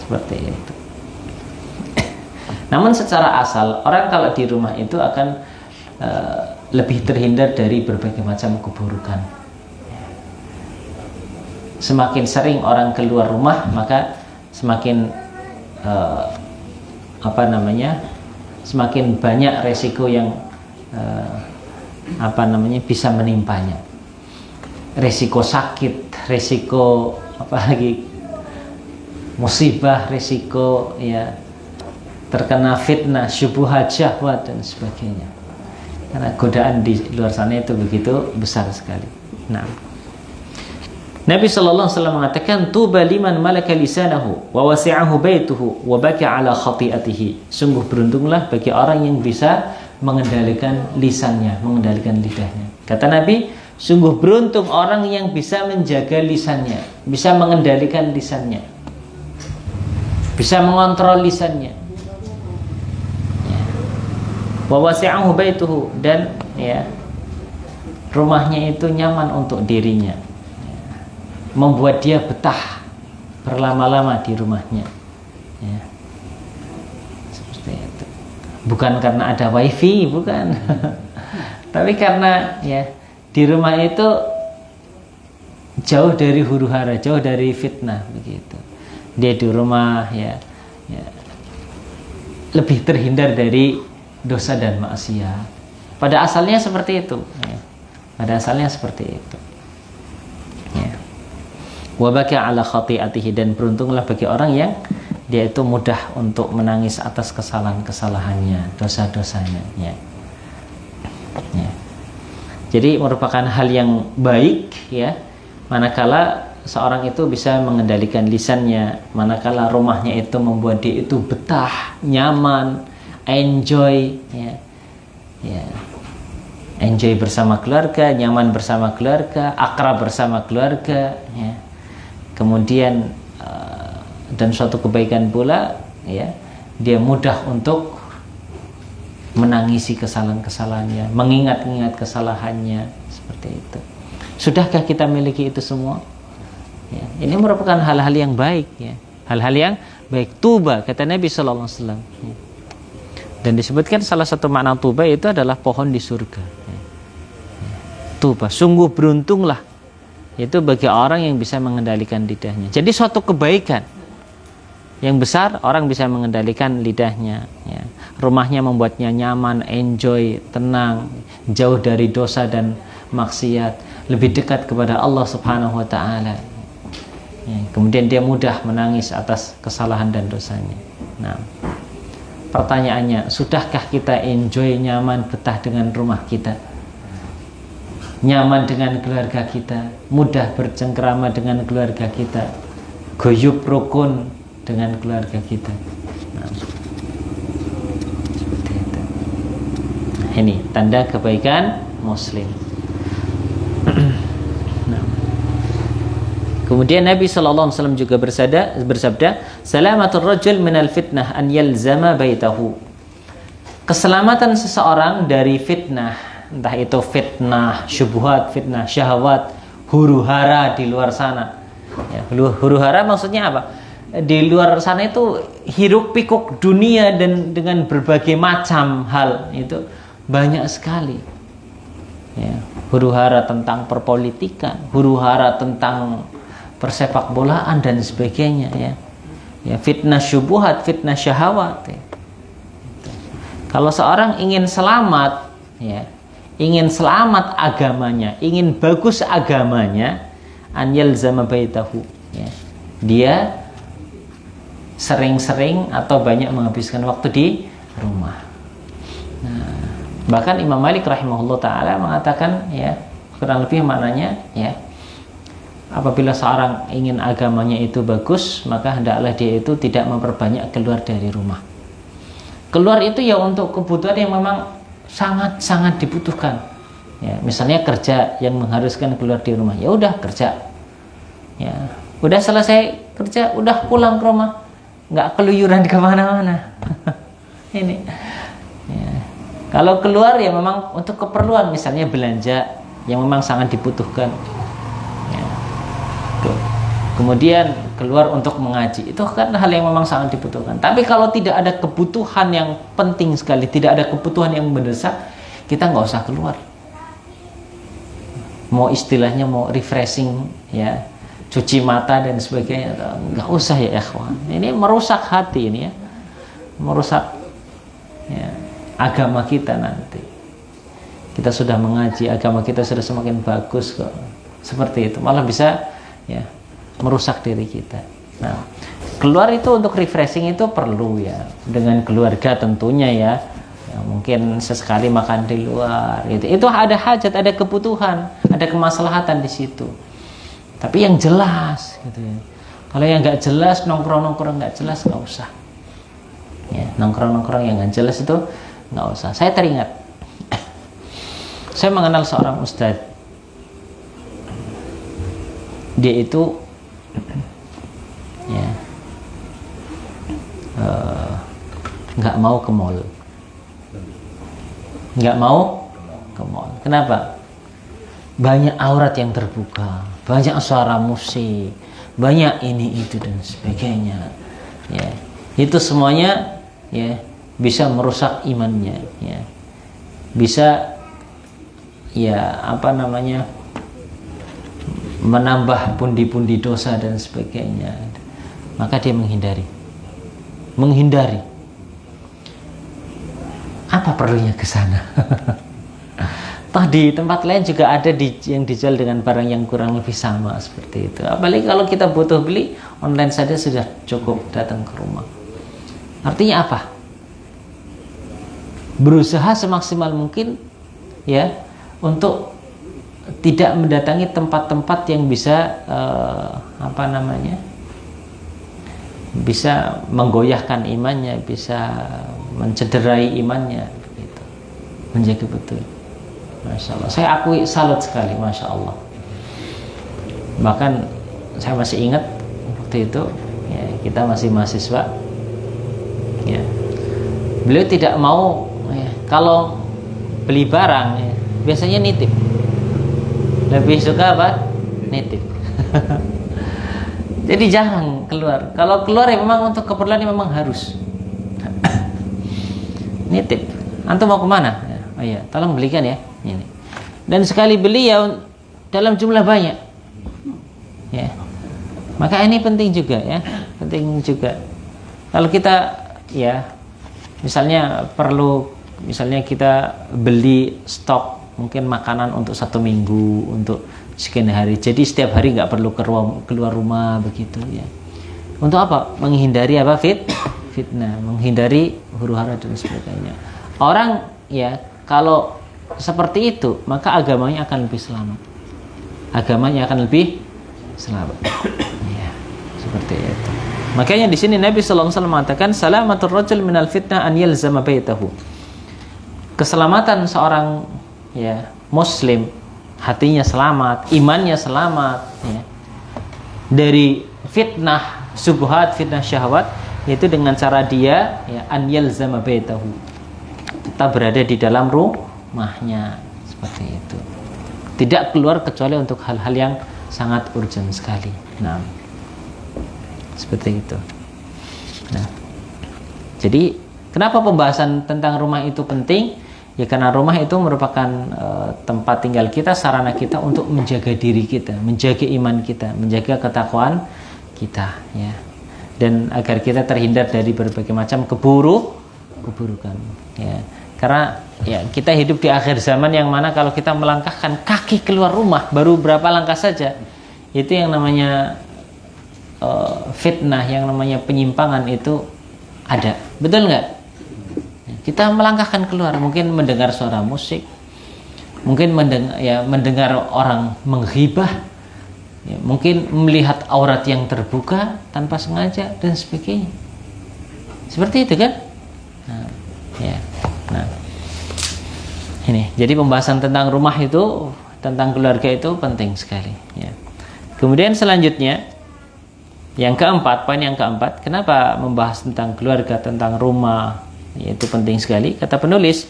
Seperti itu. Namun secara asal, orang kalau di rumah itu akan lebih terhindar dari berbagai macam keburukan. Semakin sering orang keluar rumah, maka semakin semakin banyak resiko yang bisa menimpanya. Resiko sakit, resiko musibah, resiko, ya, terkena fitnah, syubhat, syahwat, dan sebagainya. Karena godaan di luar sana itu begitu besar sekali. Nah, Nabi SAW mengatakan, tuba liman malaka lisanahu wa wasi'ahu baituhu wa baka ala khati'atihi. Sungguh beruntunglah bagi orang yang bisa mengendalikan lisannya, mengendalikan lidahnya. Kata Nabi, sungguh beruntung orang yang bisa menjaga lisannya, bisa mengendalikan lisannya, bisa mengontrol lisannya. Wa wasi'ahu baituhu, dan, ya, rumahnya itu nyaman untuk dirinya, membuat dia betah berlama-lama di rumahnya, ya. Seperti itu. Bukan karena ada wifi, bukan. Tapi karena, ya, di rumah itu jauh dari huru-hara, jauh dari fitnah, begitu. Dia di rumah, ya, lebih terhindar dari dosa dan maksiat. Pada asalnya seperti itu, ya. Pada asalnya seperti itu, ya. Wa baka ala khati'atihi, dan beruntunglah bagi orang yang dia itu mudah untuk menangis atas kesalahan-kesalahannya, dosa-dosanya, ya. Ya. Jadi merupakan hal yang baik ya, manakala seorang itu bisa mengendalikan lisannya, manakala rumahnya itu membuat dia itu betah, nyaman, enjoy ya. Ya. Enjoy bersama keluarga, nyaman bersama keluarga, akrab bersama keluarga ya. Kemudian dan suatu kebaikan pula ya, dia mudah untuk menangisi kesalahan-kesalahannya, mengingat-ingat kesalahannya, seperti itu. Sudahkah kita miliki itu semua? Ya, ini merupakan hal-hal yang baik ya. Hal-hal yang baik. Tuba kata Nabi sallallahu alaihi wasallam. Ya. Dan disebutkan salah satu makna tuba itu adalah pohon di surga. Ya. Tuba, sungguh beruntunglah itu bagi orang yang bisa mengendalikan lidahnya. Jadi suatu kebaikan yang besar, orang bisa mengendalikan lidahnya ya. Rumahnya membuatnya nyaman, enjoy, tenang, jauh dari dosa dan maksiat, lebih dekat kepada Allah Subhanahu wa taala ya. Kemudian dia mudah menangis atas kesalahan dan dosanya. Nah, pertanyaannya, sudahkah kita enjoy, nyaman, betah dengan rumah kita, nyaman dengan keluarga kita, mudah bercengkrama dengan keluarga kita, guyub rukun dengan keluarga kita? Nah, seperti itu. Ini tanda kebaikan muslim. Nah. Kemudian Nabi SAW juga bersabda, salamatul rajul minal fitnah an yalzama baitahu. Keselamatan seseorang dari fitnah, entah itu fitnah syubhat, fitnah syahwat, huru-hara di luar sana ya. Huru-hara maksudnya apa? Di luar sana itu hiruk pikuk dunia dan dengan berbagai macam hal itu banyak sekali ya. Huru-hara tentang perpolitikan, huru-hara tentang persepak bolaan dan sebagainya ya. Ya, fitnah syubhat, fitnah syahwat ya. Kalau seorang ingin selamat ya, ingin selamat agamanya, ingin bagus agamanya, an yalzama baitahu ya. Dia sering-sering atau banyak menghabiskan waktu di rumah. Nah, bahkan Imam Malik rahimahullah taala mengatakan ya, kurang lebih maknanya ya, apabila seorang ingin agamanya itu bagus, maka hendaklah dia itu tidak memperbanyak keluar dari rumah. Keluar itu ya untuk kebutuhan yang memang sangat-sangat dibutuhkan. Ya, misalnya kerja yang mengharuskan keluar di rumah, ya udah kerja. Ya, udah selesai kerja, udah pulang ke rumah, nggak keluyuran kemana-mana. Ini. Ya. Kalau keluar ya memang untuk keperluan, misalnya belanja yang memang sangat dibutuhkan. Ya. Kemudian keluar untuk mengaji, itu kan hal yang memang sangat dibutuhkan. Tapi kalau tidak ada kebutuhan yang penting sekali, tidak ada kebutuhan yang mendesak, kita nggak usah keluar. Mau istilahnya mau refreshing ya, cuci mata dan sebagainya, nggak usah ya ikhwan. Ini merusak hati ini ya, merusak ya, agama kita nanti. Kita sudah mengaji, agama kita sudah semakin bagus kok. Seperti itu, malah bisa ya merusak diri kita. Nah, keluar itu untuk refreshing itu perlu ya, dengan keluarga tentunya ya. Ya, mungkin sesekali makan di luar gitu. Itu ada hajat, ada kebutuhan, ada kemaslahatan di situ. Tapi yang jelas gitu ya. Kalau yang nggak jelas, nongkrong nggak jelas, nggak usah. Ya, nongkrong yang nggak jelas itu nggak usah. Saya teringat, saya mengenal seorang ustadz. Dia itu ya nggak mau ke mall. Nggak mau ke mall. Kenapa? Banyak aurat yang terbuka, banyak suara musik, banyak ini itu dan sebagainya. Ya, itu semuanya ya bisa merusak imannya. Ya, bisa ya apa namanya, menambah pundi-pundi dosa dan sebagainya. Maka dia menghindari. Apa perlunya ke sana? Toh di tempat lain juga ada yang dijual dengan barang yang kurang lebih sama seperti itu. Apalagi kalau kita butuh beli, online saja sudah cukup datang ke rumah. Artinya apa? Berusaha semaksimal mungkin ya untuk tidak mendatangi tempat-tempat yang bisa bisa menggoyahkan imannya, bisa mencederai imannya, begitu. Menjaga betul. Masya Allah. Saya akui salut sekali, Masya Allah. Bahkan saya masih ingat waktu itu, ya, kita masih mahasiswa, ya, beliau tidak mau, ya, kalau beli barang, ya, biasanya nitip. Lebih suka apa? Nitip. Jadi jarang keluar. Kalau keluar ya memang untuk keperluan yang memang harus. Nitip. Antum mau kemana? Ya, oh iya, tolong belikan ya. Ini. Dan sekali beli ya dalam jumlah banyak. Ya. Maka ini penting juga ya. Penting juga. Kalau kita ya misalnya misalnya kita beli stok mungkin makanan untuk 1 minggu, untuk sekian hari. Jadi setiap hari nggak perlu keluar rumah begitu ya. Untuk apa? Menghindari apa? Fitnah, menghindari huru-hara dan sebagainya. Orang ya kalau seperti itu maka agamanya akan lebih selamat. Agamanya akan lebih selamat. Ya, seperti itu. Makanya di sini Nabi sallallahu alaihi wasallam mengatakan salamatur rajul minal fitnah an yalzama baitahu. Keselamatan seorang ya muslim, hatinya selamat, imannya selamat ya, dari fitnah syubhat, fitnah syahwat, yaitu dengan cara dia ya an yalzama baitahu, tetap berada di dalam rumahnya, seperti itu, tidak keluar kecuali untuk hal-hal yang sangat urgent sekali. Nah, seperti itu. Nah, jadi kenapa pembahasan tentang rumah itu penting? Ya karena rumah itu merupakan tempat tinggal kita, sarana kita untuk menjaga diri kita, menjaga iman kita, menjaga ketakwaan kita, ya. Dan agar kita terhindar dari berbagai macam keburukan, ya. Karena ya kita hidup di akhir zaman yang mana kalau kita melangkahkan kaki keluar rumah baru berapa langkah saja, itu yang namanya fitnah, yang namanya penyimpangan itu ada. Betul nggak? Kita melangkahkan keluar, mungkin mendengar suara musik, mungkin mendengar orang menghibah, ya, mungkin melihat aurat yang terbuka tanpa sengaja dan sebagainya. Seperti itu kan? Nah, ya. Nah, ini. Jadi pembahasan tentang rumah itu, tentang keluarga itu penting sekali. Ya. Kemudian selanjutnya, yang keempat, poin yang keempat, kenapa membahas tentang keluarga, tentang rumah? Itu penting sekali. Kata penulis,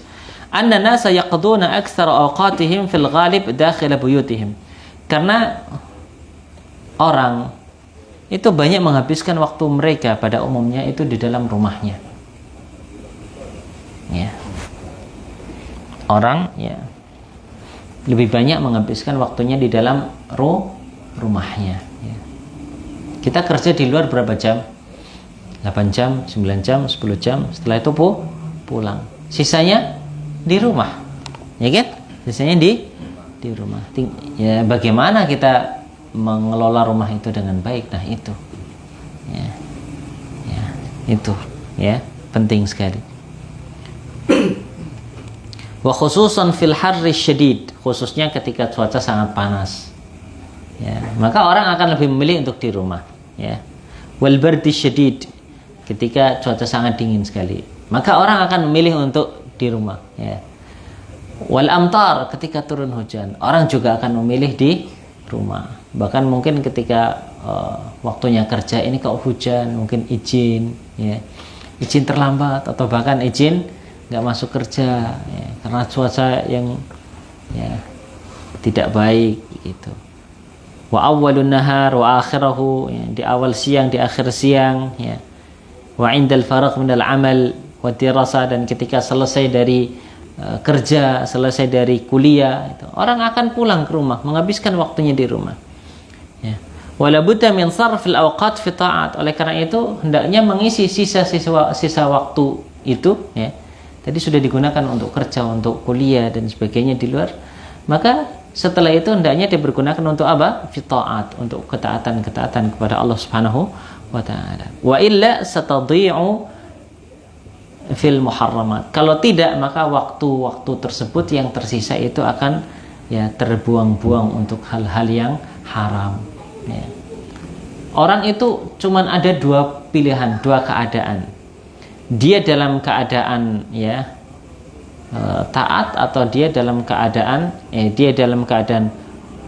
anna nasa yaqduna aktsara awqatihim fil ghalib dakhil buyutihim. Karena orang itu banyak menghabiskan waktu mereka pada umumnya itu di dalam rumahnya. Ya. Orang ya lebih banyak menghabiskan waktunya di dalam rumahnya. Ya. Kita kerja di luar berapa jam? 8 jam, 9 jam, 10 jam, setelah itu pulang. Sisanya di rumah. Ya kan? Sisanya di rumah. Ya, bagaimana kita mengelola rumah itu dengan baik? Nah, itu. Ya. Ya, itu ya, penting sekali. Wa khususan fil harri syadid, khususnya ketika cuaca sangat panas. Ya, maka orang akan lebih memilih untuk di rumah, ya. Wal bardi syadid, ketika cuaca sangat dingin sekali, maka orang akan memilih untuk di rumah, ya. Wal amtar, ketika turun hujan, orang juga akan memilih di rumah. Bahkan mungkin ketika waktunya kerja ini kok hujan, mungkin izin, ya, izin terlambat atau bahkan izin nggak masuk kerja, ya, karena cuaca yang ya tidak baik gitu. Wa awwalun nahar wa akhirahu, ya, di awal siang, di akhir siang, ya. Wa indal faragh minal amal wa dirasa, dan ketika selesai dari kerja, selesai dari kuliah, itu orang akan pulang ke rumah, menghabiskan waktunya di rumah, ya. Wala budda min sarfil awqat fi ta'at, oleh karena itu hendaknya mengisi sisa waktu itu, ya, tadi sudah digunakan untuk kerja, untuk kuliah dan sebagainya di luar, maka setelah itu hendaknya dipergunakan untuk apa? Fi ta'at, untuk ketaatan kepada Allah Subhanahu wa ta'ala. Wa illa satadhi'u fil muharramat. Kalau tidak, maka waktu-waktu tersebut yang tersisa itu akan ya terbuang-buang untuk hal-hal yang haram. Ya. Orang itu cuman ada dua pilihan, dua keadaan. Dia dalam keadaan ya taat, atau dia dalam keadaan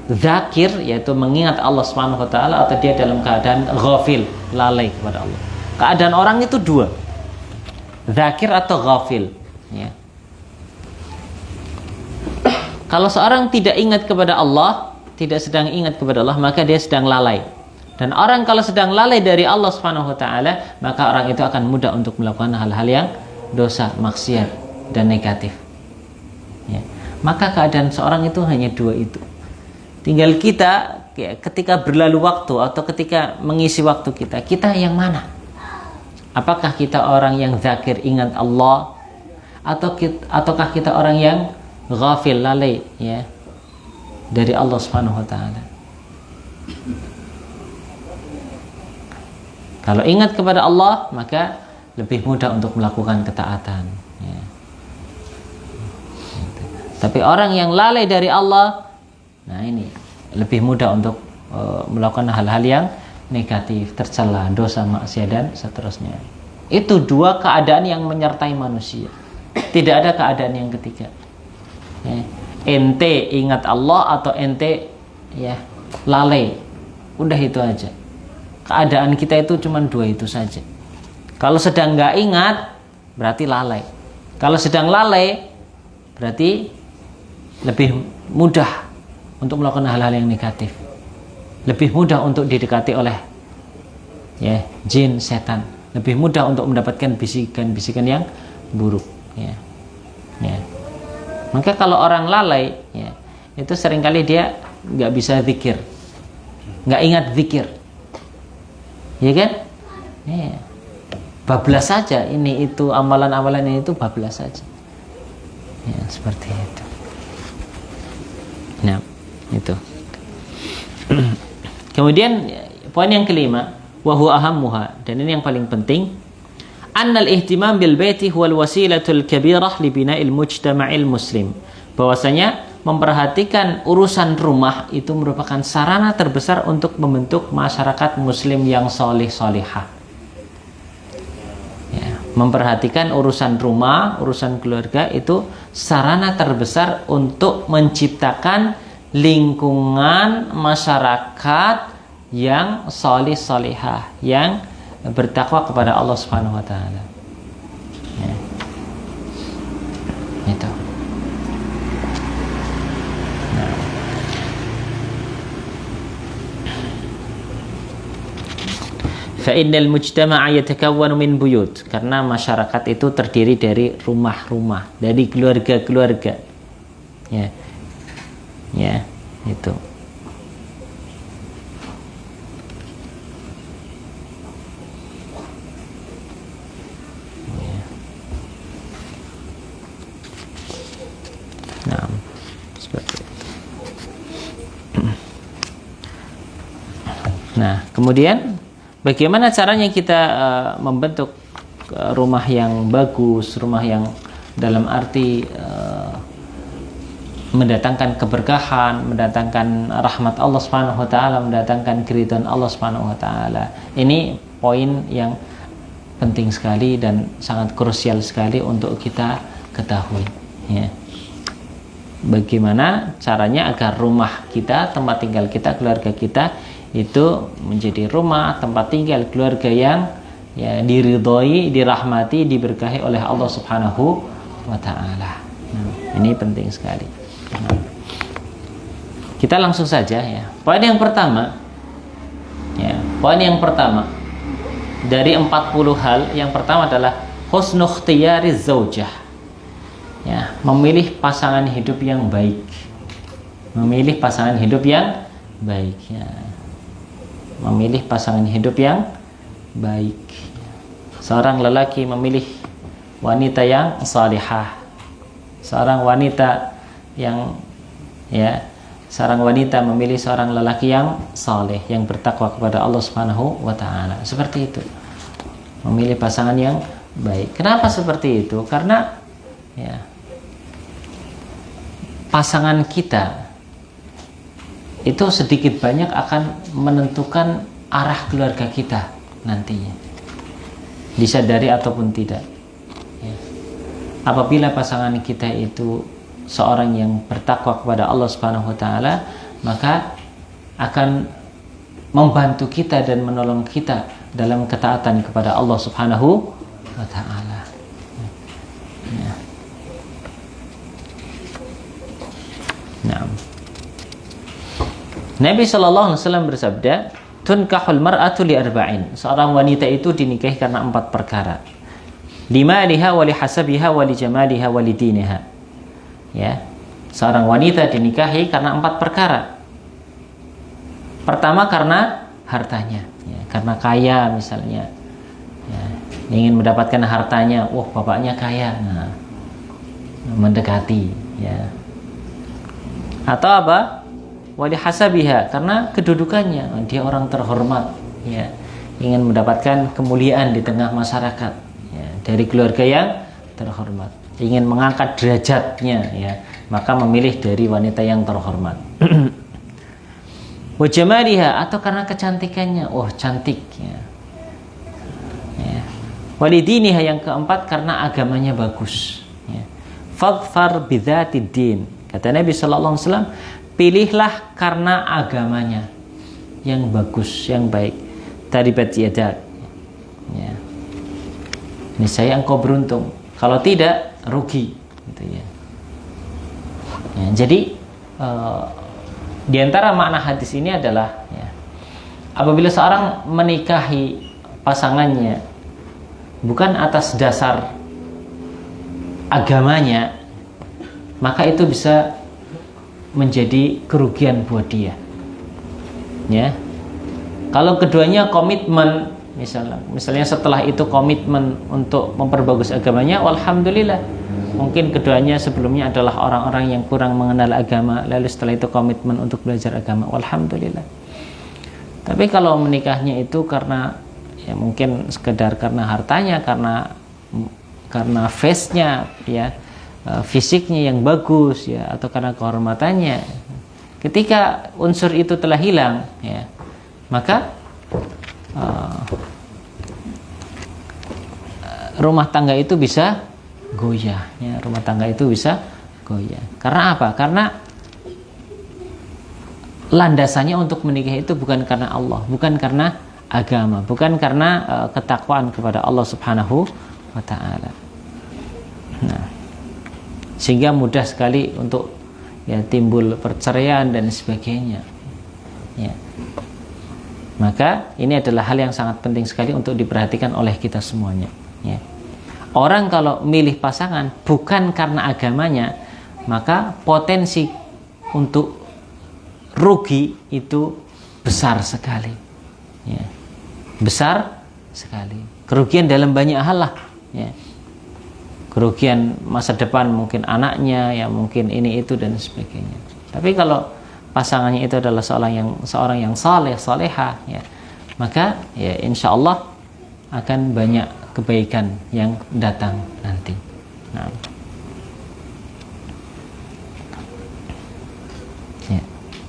zakir, yaitu mengingat Allah Subhanahu wa taala, atau dia dalam keadaan ghafil, lalai kepada Allah. Keadaan orang itu dua. Zakir atau ghafil, ya. Kalau seorang tidak ingat kepada Allah, tidak sedang ingat kepada Allah, maka dia sedang lalai. Dan orang kalau sedang lalai dari Allah Subhanahu wa taala, maka orang itu akan mudah untuk melakukan hal-hal yang dosa, maksiat dan negatif. Ya. Maka keadaan seorang itu hanya dua itu. Tinggal kita ya, ketika berlalu waktu atau ketika mengisi waktu kita yang mana? Apakah kita orang yang zakir, ingat Allah, ataukah kita orang yang ghafil, lalai ya dari Allah Subhanahu wa taala? Kalau ingat kepada Allah, maka lebih mudah untuk melakukan ketaatan ya. Tapi orang yang lalai dari Allah, nah ini lebih mudah untuk melakukan hal-hal yang negatif, tercela, dosa, maksiat dan seterusnya. Itu dua keadaan yang menyertai manusia. Tidak ada keadaan yang ketiga. Ya. Ente ingat Allah atau ente ya lalai. Udah itu aja. Keadaan kita itu cuma dua itu saja. Kalau sedang nggak ingat, berarti lalai. Kalau sedang lalai, berarti lebih mudah untuk melakukan hal-hal yang negatif. Lebih mudah untuk didekati oleh ya jin, setan. Lebih mudah untuk mendapatkan bisikan-bisikan yang buruk ya. Ya. Maka kalau orang lalai ya, itu seringkali dia nggak bisa zikir, nggak ingat zikir, ya kan? Ya. Bablas saja ini itu amalan-amalan ini itu bablas saja. Ya, seperti itu. Nah, itu. Kemudian poin yang kelima, wa huwa ahammuha, dan ini yang paling penting, annal ihtimam bil baiti huwal wasilatul kabirah li bina'il mujtama'il muslim. Bahwasanya memperhatikan urusan rumah itu merupakan sarana terbesar untuk membentuk masyarakat muslim yang solih-solihah. Ya, memperhatikan urusan rumah, urusan keluarga itu sarana terbesar untuk menciptakan lingkungan masyarakat yang solih-solihah, yang bertakwa kepada Allah Subhanahu wa taala. Ya. Itu. Nah. Fa innal mujtama'a yatakawwanu min buyut, karena masyarakat itu terdiri dari rumah-rumah, dari keluarga-keluarga. Ya. Ya, itu. Nah, seperti itu. Nah, kemudian bagaimana caranya kita membentuk rumah yang bagus, rumah yang dalam arti mendatangkan keberkahan, mendatangkan rahmat Allah Subhanahu wa taala, mendatangkan keridhaan Allah Subhanahu wa taala. Ini poin yang penting sekali dan sangat krusial sekali untuk kita ketahui ya. Bagaimana caranya agar rumah kita, tempat tinggal kita, keluarga kita itu menjadi rumah, tempat tinggal keluarga yang ya diridhoi, dirahmati, diberkahi oleh Allah Subhanahu wa taala. Nah, ini penting sekali. Nah, kita langsung saja ya. Poin yang pertama ya, poin yang pertama dari 40 hal, yang pertama adalah husnu ikhtiyariz zaujah. Ya, memilih pasangan hidup yang baik. Memilih pasangan hidup yang baik ya. Memilih pasangan hidup yang baik. Seorang lelaki memilih wanita yang salihah. Seorang wanita yang ya, seorang wanita memilih seorang lelaki yang saleh, yang bertakwa kepada Allah Subhanahu wa taala. Seperti itu. Memilih pasangan yang baik. Kenapa seperti itu? Karena ya, pasangan kita itu sedikit banyak akan menentukan arah keluarga kita nantinya, disadari ataupun tidak. Ya. Apabila pasangan kita itu seorang yang bertakwa kepada Allah Subhanahu wa taala, maka akan membantu kita dan menolong kita dalam ketaatan kepada Allah Subhanahu wa taala. Ya. Nah. Nabi sallallahu alaihi wasallam bersabda, "Tunkahul mar'atu li arba'in." Seorang wanita itu dinikahi karena 4 perkara. Limaliha wa lihasabiha wa lijamaliha wa lidiniha. Ya. Seorang wanita dinikahi karena 4 perkara. Pertama karena hartanya, ya, karena kaya misalnya, ya, ingin mendapatkan hartanya, wah bapaknya kaya, nah, mendekati, ya. Atau apa? Wali hasabiha, karena kedudukannya, dia orang terhormat, ya, ingin mendapatkan kemuliaan di tengah masyarakat, ya, dari keluarga yang terhormat, ingin mengangkat derajatnya, ya, maka memilih dari wanita yang terhormat. Wajamaliha, atau karena kecantikannya, oh cantik, ya. Ya. Walidiniha, yang keempat karena agamanya bagus, ya. Fadfar bidzatid din, kata Nabi sallallahu alaihi wasallam, pilihlah karena agamanya yang bagus, yang baik. Taribat yadak, ya. Niscaya engkau beruntung, kalau tidak rugi, gitu ya. Ya, jadi di antara makna hadis ini adalah, ya, apabila seorang menikahi pasangannya bukan atas dasar agamanya, maka itu bisa menjadi kerugian buat dia. Ya, kalau keduanya komitmen, misalnya setelah itu komitmen untuk memperbagus agamanya, alhamdulillah. Mungkin keduanya sebelumnya adalah orang-orang yang kurang mengenal agama, lalu setelah itu komitmen untuk belajar agama, alhamdulillah. Tapi kalau menikahnya itu karena, ya, mungkin sekedar karena hartanya, karena face-nya, ya, fisiknya yang bagus, ya, atau karena kehormatannya, ketika unsur itu telah hilang, ya, maka rumah tangga itu bisa goyah, ya, rumah tangga itu bisa goyah. Karena apa? Karena landasannya untuk menikah itu bukan karena Allah, bukan karena agama, bukan karena ketakwaan kepada Allah Subhanahu wa taala. Nah, sehingga mudah sekali untuk, ya, timbul perceraian dan sebagainya, ya. Maka ini adalah hal yang sangat penting sekali untuk diperhatikan oleh kita semuanya, ya. Orang kalau milih pasangan bukan karena agamanya, maka potensi untuk rugi itu besar sekali, ya. Besar sekali. Kerugian dalam banyak hal lah, ya. Kerugian masa depan, mungkin anaknya, ya, mungkin ini itu dan sebagainya. Tapi kalau pasangannya itu adalah seorang yang saleh, salehah, ya, maka, ya, insya Allah akan banyak kebaikan yang datang nanti. Nah, ya.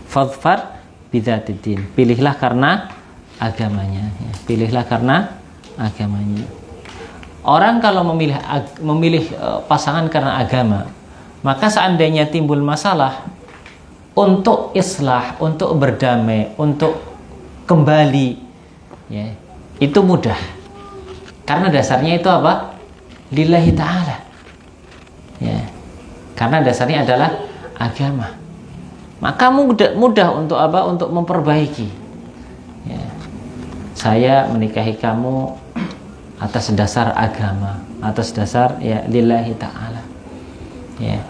Fadfar bidzatid din, pilihlah karena agamanya, ya. Pilihlah karena agamanya. Orang kalau memilih pasangan karena agama, maka seandainya timbul masalah, untuk islah, untuk berdamai, untuk kembali, ya, itu mudah. Karena dasarnya itu apa? Lillahi ta'ala, ya. Karena dasarnya adalah agama. Maka mudah untuk apa? Untuk memperbaiki, ya. Saya menikahi kamu atas dasar agama, atas dasar, ya, lillahi ta'ala, ya.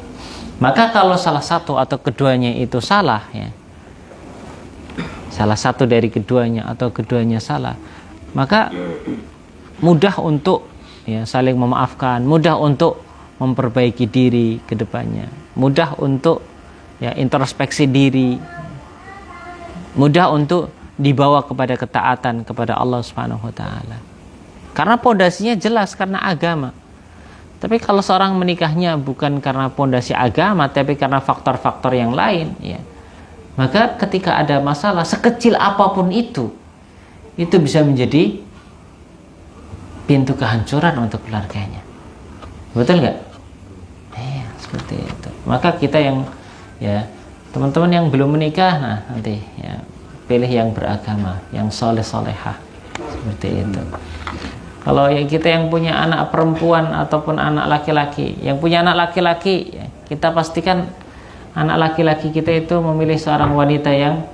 Maka kalau salah satu atau keduanya itu salah, ya, salah satu dari keduanya atau keduanya salah, maka mudah untuk, ya, saling memaafkan, mudah untuk memperbaiki diri ke depannya, mudah untuk, ya, introspeksi diri, mudah untuk dibawa kepada ketaatan kepada Allah Subhanahu wa taala. Karena pondasinya jelas karena agama. Tapi kalau seorang menikahnya bukan karena pondasi agama, tapi karena faktor-faktor yang lain, ya, maka ketika ada masalah sekecil apapun itu bisa menjadi pintu kehancuran untuk keluarganya. Betul nggak? Ya, seperti itu. Maka kita yang, ya, teman-teman yang belum menikah, nah nanti ya pilih yang beragama, yang soleh-solehah, seperti itu. Kalau yang kita yang punya anak perempuan ataupun anak laki-laki, yang punya anak laki-laki, ya, kita pastikan anak laki-laki kita itu memilih seorang wanita yang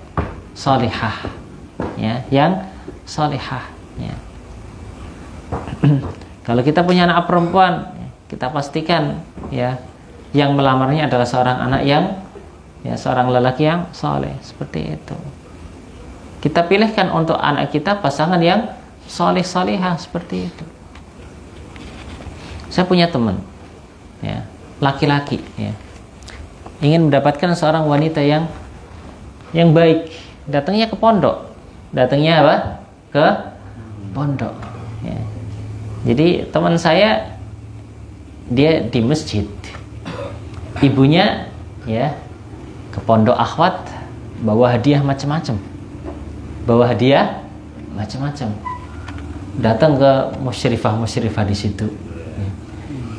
solehah, ya, yang solehah. Ya. Kalau kita punya anak perempuan, kita pastikan, ya, yang melamarnya adalah seorang anak yang, ya, seorang lelaki yang soleh, seperti itu. Kita pilihkan untuk anak kita pasangan yang soleh-solehah, seperti itu. Saya punya teman, ya, laki-laki, ya, ingin mendapatkan seorang wanita yang baik, datangnya ke pondok, datangnya apa? Ke pondok. Ya. Jadi teman saya dia di masjid, ibunya, ya, ke pondok akhwat, bawa hadiah macam-macam, datang ke musyrifah di situ, ya.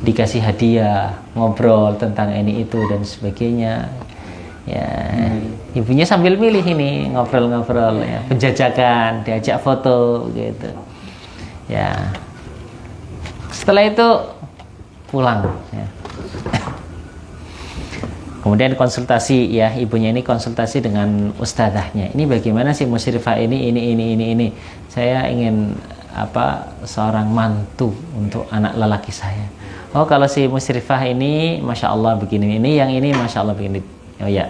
Dikasih hadiah, ngobrol tentang ini itu dan sebagainya, ya. Ibunya sambil milih ini, ngobrol-ngobrol, ya, penjajakan, diajak foto gitu, ya. Setelah itu pulang, ya. Kemudian konsultasi, ya, ibunya ini konsultasi dengan ustadzahnya. Ini bagaimana sih musyrifah ini. Saya ingin seorang mantu untuk anak lelaki saya. Oh, kalau si musyrifah ini Masya Allah begini, ini yang ini Masya Allah begini. Oh ya,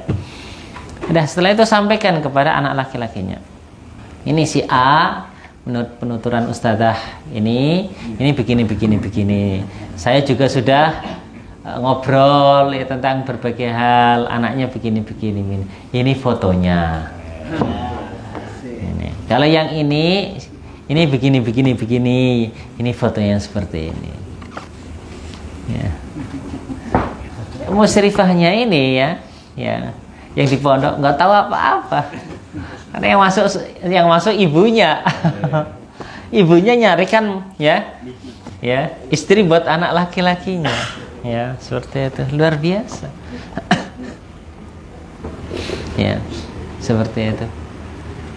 udah, setelah itu sampaikan kepada anak laki-lakinya, ini si A menurut penuturan ustadzah ini begini. Saya juga sudah ngobrol, ya, tentang berbagai hal, anaknya begini. Ini fotonya. Ini. Kalau yang ini begini. Ini fotonya seperti ini. Ya. Musyrifahnya ini, ya, yang di pondok nggak tahu apa-apa. Karena yang masuk ibunya. Ibunya nyarikan, ya, istri buat anak laki-lakinya. Ya, seperti itu, luar biasa. Ya, seperti itu.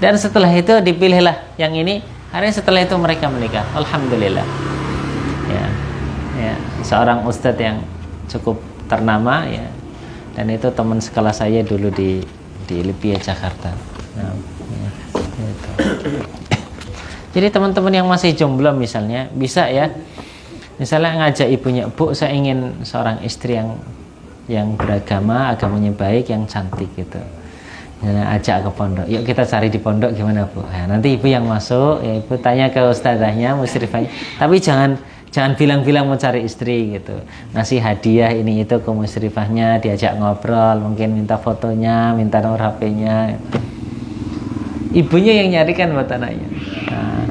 Dan setelah itu dipilihlah yang ini. Akhirnya setelah itu mereka menikah. Alhamdulillah. Ya, seorang ustadz yang cukup ternama, ya. Dan itu teman sekelas saya dulu di Lipia Jakarta. Nah, ya, gitu. Jadi teman-teman yang masih jomblo misalnya bisa, ya, misalnya ngajak ibunya, Bu, saya ingin seorang istri yang beragama, agamanya baik, yang cantik gitu. Nah, ajak ke pondok. Yuk kita cari di pondok, gimana, Bu? Nah, nanti ibu yang masuk, ya, ibu tanya ke ustadzahnya, musyrifahnya. Tapi jangan bilang-bilang mau cari istri gitu. Ngasih hadiah ini itu ke musyrifahnya, diajak ngobrol, mungkin minta fotonya, minta nomor HP-nya. Ibunya yang nyarikan buat anaknya. Nah,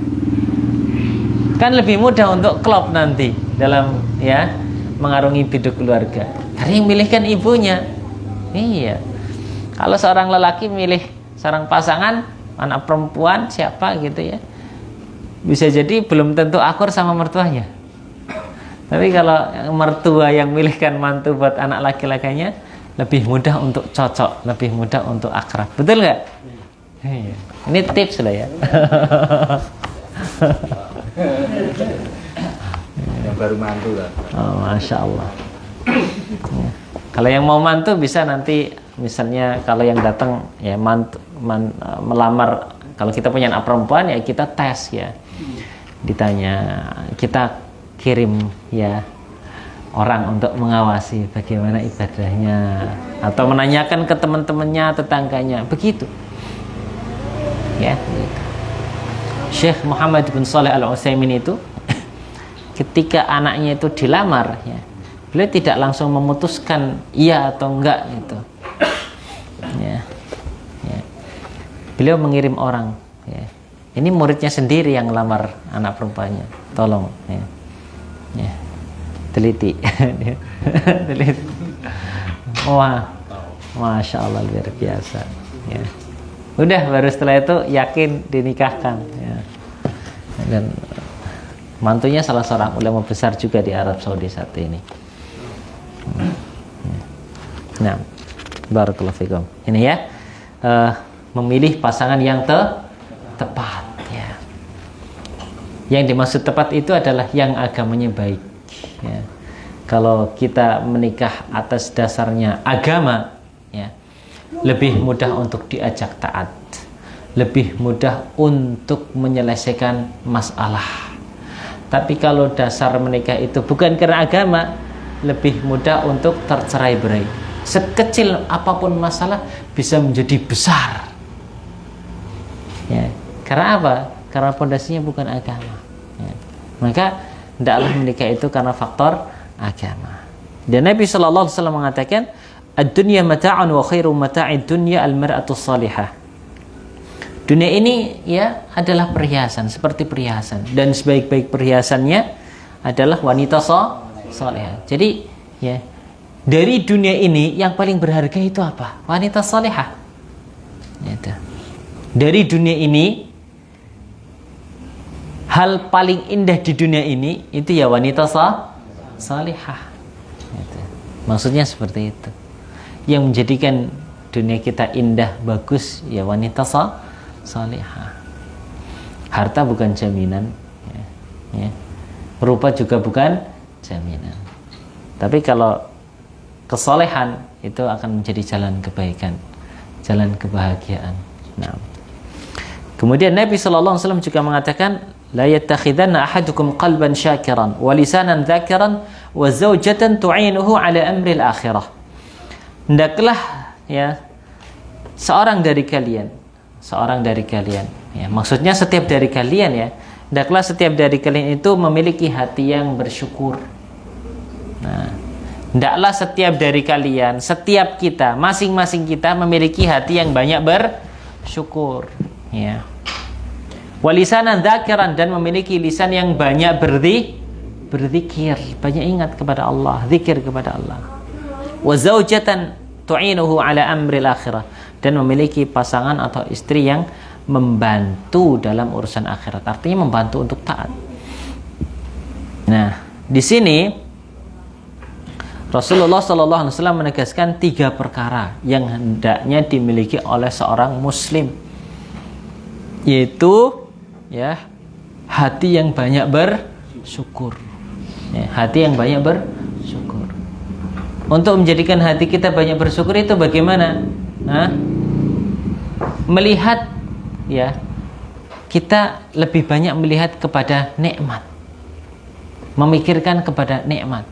kan lebih mudah untuk klop nanti dalam, ya, mengarungi hidup keluarga. Karena yang milihkan ibunya. Iya. Kalau seorang lelaki milih seorang pasangan, anak perempuan siapa gitu, ya, bisa jadi belum tentu akur sama mertuanya. Tapi kalau mertua yang milihkan mantu buat anak laki-lakinya, lebih mudah untuk cocok, lebih mudah untuk akrab. Betul nggak? Iya. Ini tips lah, ya. Yang baru mantu lah. Oh, Masya Allah. Ya. Kalau yang mau mantu bisa nanti, misalnya kalau yang datang, ya, melamar, kalau kita punya anak perempuan, ya, kita tes, ya, ditanya, kita kirim, ya, orang untuk mengawasi bagaimana ibadahnya, atau menanyakan ke teman-temannya, tetangganya, begitu, ya, gitu. Syekh Muhammad bin Shalih Al-Utsaimin itu ketika anaknya itu dilamar, ya, beliau tidak langsung memutuskan iya atau enggak gitu, ya. Beliau mengirim orang, ya, Ini muridnya sendiri yang ngelamar anak perempuannya. Tolong ya. Ya. Teliti. Teliti. Wah. Masya Allah, luar biasa ya. Udah, baru setelah itu yakin dinikahkan ya. Dan mantunya salah seorang ulama besar juga di Arab Saudi saat ini. Nah, barakallahu fikum. Ini ya, memilih pasangan yang tepat ya. Yang dimaksud tepat itu adalah yang agamanya baik ya. Kalau kita menikah atas dasarnya agama ya, lebih mudah untuk diajak taat, lebih mudah untuk menyelesaikan masalah. Tapi kalau dasar menikah itu bukan karena agama, lebih mudah untuk tercerai-berai. Sekecil apapun masalah bisa menjadi besar ya. Karena apa? Karena pondasinya bukan agama ya. Maka hendaklah menikah itu karena faktor agama. Dan Nabi SAW mengatakan, ad-dunya mata'un wa khairu mata'id dunya al-mar'atu salihah. Dunia ini ya adalah perhiasan, seperti perhiasan, dan sebaik-baik perhiasannya adalah wanita salihah. Jadi ya, dari dunia ini yang paling berharga itu apa? Wanita salihah. Gitu. Dari dunia ini, hal paling indah di dunia ini itu ya wanita salihah. Gitu. Maksudnya seperti itu. Yang menjadikan dunia kita indah, bagus ya wanita salihah. Harta bukan jaminan ya, ya. Rupa juga bukan jaminan. Tapi kalau kesolehan itu akan menjadi jalan kebaikan, jalan kebahagiaan. Nah, kemudian Nabi SAW juga mengatakan, la yattakhidanna ahadukum qalban syakiran wa lisanan dzakiran wa zawjatan tu'inuhu ala amri al-akhirah. Hendaklah ya seorang dari kalian ya, maksudnya setiap dari kalian ya, hendaklah setiap dari kalian itu memiliki hati yang bersyukur. Nah, hendaklah setiap dari kalian, setiap kita, masing-masing kita memiliki hati yang banyak bersyukur ya. Walisanan dzakiran, dan memiliki lisan yang banyak berzikir, banyak ingat kepada Allah, zikir kepada Allah. Wa zaujatan tu'inuhu ala amril akhirah, dan memiliki pasangan atau istri yang membantu dalam urusan akhirat, artinya membantu untuk taat. Nah, di sini Rasulullah SAW menegaskan 3 perkara yang hendaknya dimiliki oleh seorang muslim, yaitu ya, hati yang banyak bersyukur ya, hati yang banyak bersyukur. Untuk menjadikan hati kita banyak bersyukur itu bagaimana? Melihat ya, kita lebih banyak melihat kepada nikmat, memikirkan kepada nikmat,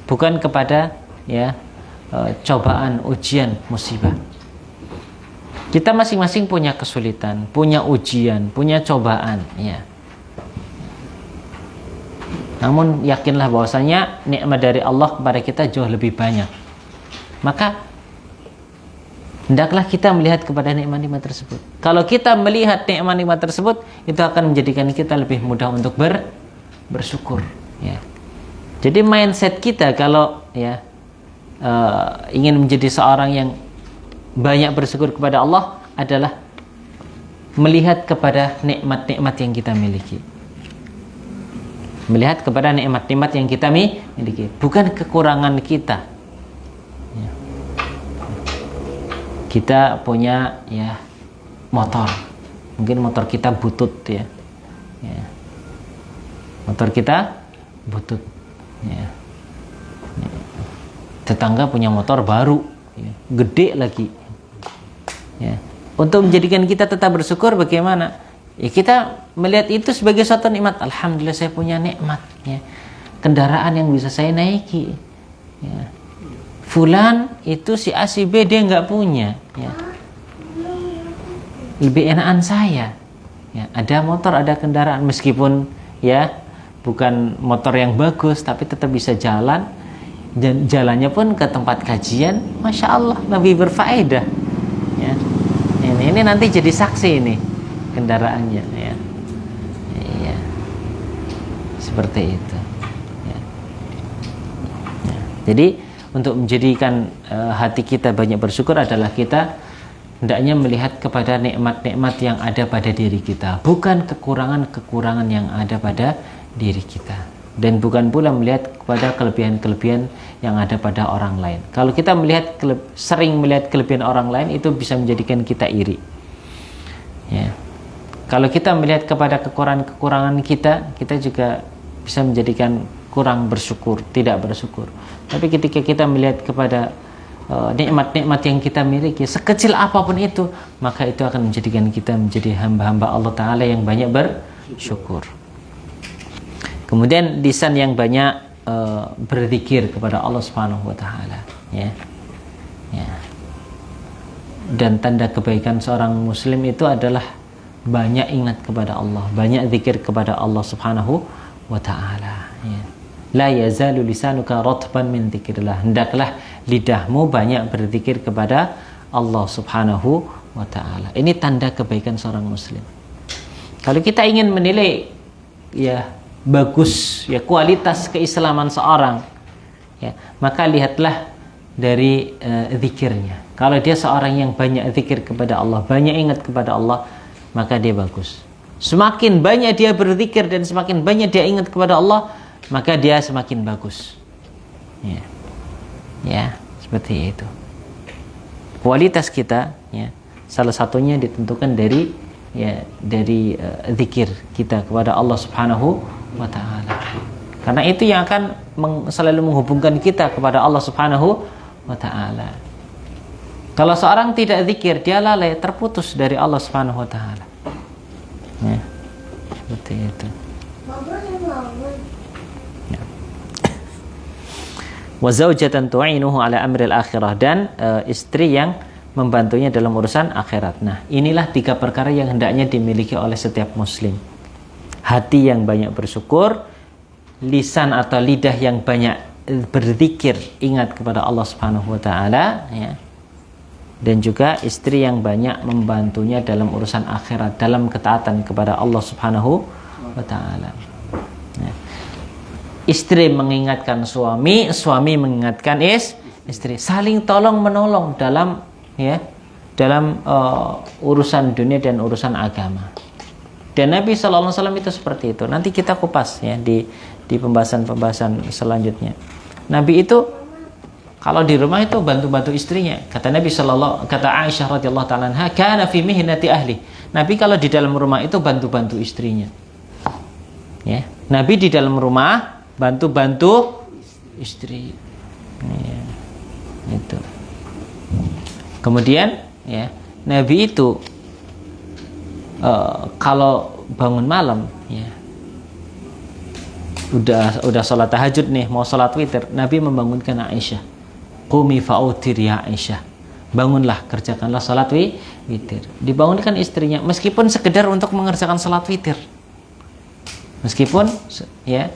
bukan kepada ya cobaan, ujian, musibah. Kita masing-masing punya kesulitan, punya ujian, punya cobaan ya. Namun yakinlah bahwasanya nikmat dari Allah kepada kita jauh lebih banyak. Maka hendaklah kita melihat kepada nikmat-nikmat tersebut. Kalau kita melihat nikmat-nikmat tersebut, itu akan menjadikan kita lebih mudah untuk bersyukur ya. Jadi mindset kita kalau ya ingin menjadi seorang yang banyak bersyukur kepada Allah adalah melihat kepada nikmat-nikmat yang kita miliki. Melihat kepada nikmat-nikmat yang kita miliki, bukan kekurangan kita ya. Kita punya ya motor, mungkin motor kita butut ya, ya. Motor kita butut ya. Tetangga punya motor baru ya, gede lagi ya. Untuk menjadikan kita tetap bersyukur bagaimana? Ya, kita melihat itu sebagai suatu nikmat. Alhamdulillah saya punya nikmat ya. Kendaraan yang bisa saya naiki ya. Fulan itu si A si B dia nggak punya ya. Lebih enakan saya ya. Ada motor, ada kendaraan, meskipun ya bukan motor yang bagus, tapi tetap bisa jalan. Dan jalannya pun ke tempat kajian, Masya Allah, lebih berfaedah ya. Ini nanti jadi saksi ini kendaraannya ya. Iya. Seperti itu. Ya. Ya. Jadi untuk menjadikan hati kita banyak bersyukur adalah kita hendaknya melihat kepada nikmat-nikmat yang ada pada diri kita, bukan kekurangan-kekurangan yang ada pada diri kita, dan bukan pula melihat kepada kelebihan-kelebihan yang ada pada orang lain. Kalau kita sering melihat kelebihan orang lain, itu bisa menjadikan kita iri. Ya. Kalau kita melihat kepada kekurangan-kekurangan kita, kita juga bisa menjadikan kurang bersyukur, tidak bersyukur. Tapi ketika kita melihat kepada nikmat-nikmat yang kita miliki, sekecil apapun itu, maka itu akan menjadikan kita menjadi hamba-hamba Allah Ta'ala yang banyak bersyukur. Kemudian lisan yang banyak berzikir kepada Allah Subhanahu wa Ta'ala, ya. Ya. Dan tanda kebaikan seorang muslim itu adalah banyak ingat kepada Allah, banyak zikir kepada Allah Subhanahu wa Ta'ala, ya. La yazalu lisanuka ratban min dzikrillah. Hendaklah lidahmu banyak berzikir kepada Allah Subhanahu wa Ta'ala. Ini tanda kebaikan seorang muslim. Kalau kita ingin menilai ya bagus ya kualitas keislaman seorang, ya, maka lihatlah dari zikirnya. Kalau dia seorang yang banyak zikir kepada Allah, banyak ingat kepada Allah, maka dia bagus. Semakin banyak dia berzikir dan semakin banyak dia ingat kepada Allah, maka dia semakin bagus. Ya, ya, seperti itu. Kualitas kita, ya, salah satunya ditentukan dari zikir kita kepada Allah Subhanahu wa Ta'ala. Karena itu yang akan selalu menghubungkan kita kepada Allah Subhanahu wa Ta'ala. Kalau seorang tidak zikir, dia lalai, terputus dari Allah Subhanahu wa Ta'ala. Ya, seperti itu. Wa zaujatan tu'inuhu ala amril akhirah, dan istri yang membantunya dalam urusan akhirat. Nah, inilah 3 perkara yang hendaknya dimiliki oleh setiap muslim. Hati yang banyak bersyukur, lisan atau lidah yang banyak berzikir, ingat kepada Allah Subhanahu wa Ta'ala, ya. Dan juga istri yang banyak membantunya dalam urusan akhirat, dalam ketaatan kepada Allah Subhanahu wa Ta'ala. Ya. Istri mengingatkan suami, suami mengingatkan istri, saling tolong menolong dalam urusan dunia dan urusan agama. Dan Nabi Sallallahu Alaihi Wasallam itu seperti itu. Nanti kita kupas ya di pembahasan selanjutnya. Nabi itu kalau di rumah itu bantu-bantu istrinya. Kata Aisyah radhiyallahu taala anha, kana fi mihnati ahli. Nabi kalau di dalam rumah itu bantu-bantu istrinya. Ya, Nabi di dalam rumah bantu-bantu istri. Ya, itu. Kemudian ya, Nabi itu kalau bangun malam, ya, udah sholat tahajud nih, mau sholat witir, Nabi membangunkan Aisyah, qumi fa'utir ya Aisyah, bangunlah, kerjakanlah sholat witir. Dibangunkan istrinya, meskipun sekedar untuk mengerjakan sholat witir, meskipun ya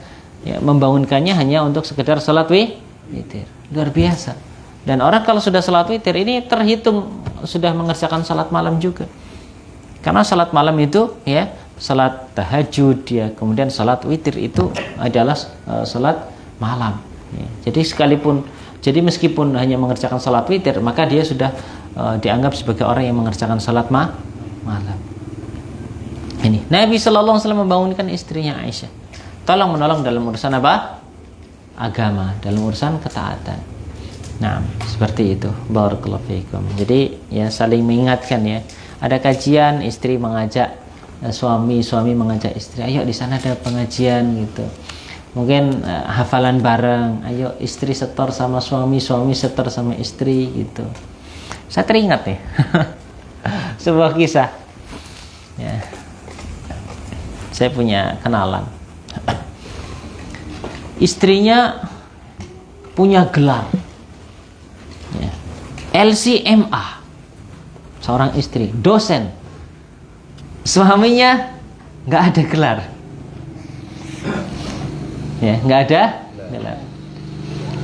membangunkannya hanya untuk sekedar sholat witir. Luar biasa. Dan orang kalau sudah sholat witir ini terhitung sudah mengerjakan sholat malam juga. Karena salat malam itu ya, salat tahajud ya, kemudian salat witir itu adalah salat malam. Ya. Jadi meskipun hanya mengerjakan salat witir, maka dia sudah dianggap sebagai orang yang mengerjakan salat malam. Ini Nabi Sallallahu Alaihi Wasallam membangunkan istrinya Aisyah, tolong menolong dalam urusan apa? Agama, dalam urusan ketaatan. Nah, seperti itu. Barakallahu fiikum. Jadi ya saling mengingatkan ya. Ada kajian, istri mengajak suami mengajak istri, ayo di sana ada pengajian gitu. Mungkin hafalan bareng, ayo istri setor sama suami setor sama istri gitu. Saya teringat nih sebuah kisah. Ya. Saya punya kenalan. Istrinya punya gelar. Ya. LCMA. Seorang istri, dosen. Suaminya nggak ada gelar. Ya, nggak ada gelar.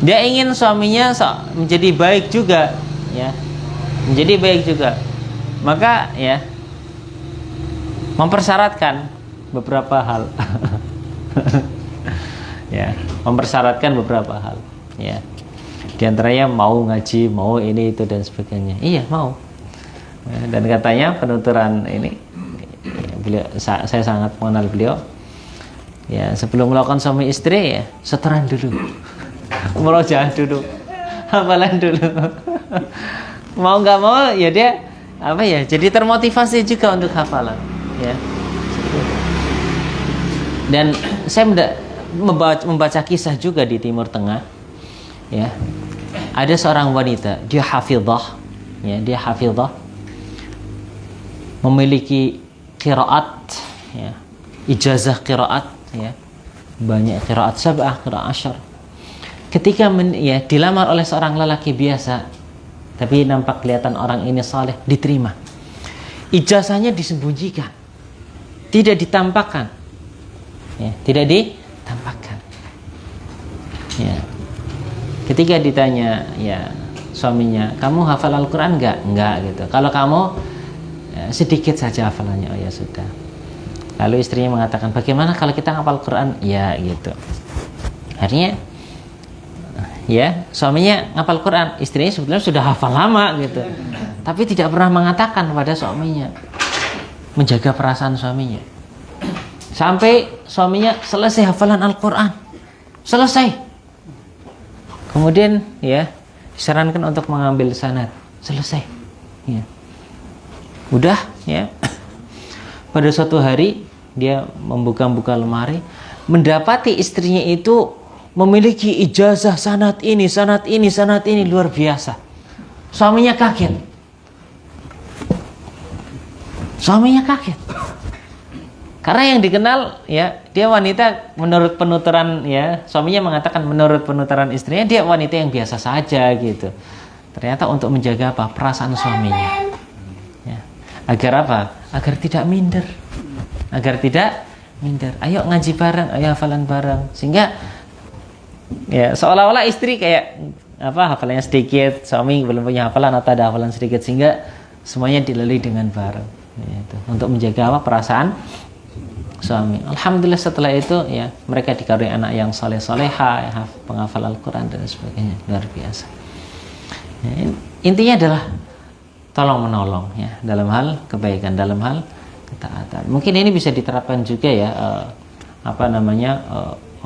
Dia ingin suaminya menjadi baik juga, ya. Menjadi baik juga. Maka ya mempersyaratkan beberapa hal. Ya, mempersyaratkan beberapa hal. Ya, di antaranya mau ngaji, mau ini itu dan sebagainya. Iya mau. Ya, dan katanya penuturan ini, beliau, saya sangat mengenal beliau. Ya, sebelum melakukan suami istri ya setoran dulu, murojaah dulu, hafalan dulu. Mau nggak mau ya dia apa ya? Jadi termotivasi juga untuk hafalan. Ya. Dan saya membaca kisah juga di Timur Tengah, ya, ada seorang wanita, dia hafidhah, ya, dia hafidhah, memiliki qiraat, ya, ijazah qiraat, ya, banyak qiraat sab'ah, qiraat asyar. Ketika ya, dilamar oleh seorang lelaki biasa, tapi nampak kelihatan orang ini saleh, diterima. Ijazahnya disembunyikan, tidak ditampakkan. Ya, tidak ditampakkan. Ya. Ketika ditanya ya suaminya, kamu hafal Al-Quran enggak? Enggak gitu. Kalau kamu ya, sedikit saja hafalannya, oh ya sudah. Lalu istrinya mengatakan, bagaimana kalau kita hafal Quran? Ya gitu. Akhirnya ya suaminya ngapal Quran, istrinya sebetulnya sudah hafal lama gitu, tapi tidak pernah mengatakan pada suaminya, menjaga perasaan suaminya. Sampai suaminya selesai hafalan Al-Quran, selesai. Kemudian ya disarankan untuk mengambil sanad, selesai. Ya. Udah ya. Pada suatu hari dia membuka-buka lemari, mendapati istrinya itu memiliki ijazah sanad ini, sanad ini, sanad ini, luar biasa. Suaminya kaget. Suaminya kaget. Karena yang dikenal ya, dia wanita menurut penuturan ya, suaminya mengatakan menurut penuturan istrinya dia wanita yang biasa saja gitu. Ternyata untuk menjaga apa? Perasaan suaminya. Ya. Agar apa? Agar tidak minder. Agar tidak minder. Ayo ngaji bareng, ayo hafalan bareng. Sehingga ya seolah-olah istri kayak apa, hafalannya sedikit, suami belum punya hafalan atau ada hafalan sedikit, sehingga semuanya dilalui dengan bareng. Ya, itu. Untuk menjaga apa? Perasaan suami. Alhamdulillah setelah itu ya mereka dikaruniai anak yang soleh-soleha, ya, penghafal Al-Quran dan sebagainya, luar biasa. Ya, intinya adalah tolong menolong ya dalam hal kebaikan, dalam hal ketaatan. Mungkin ini bisa diterapkan juga ya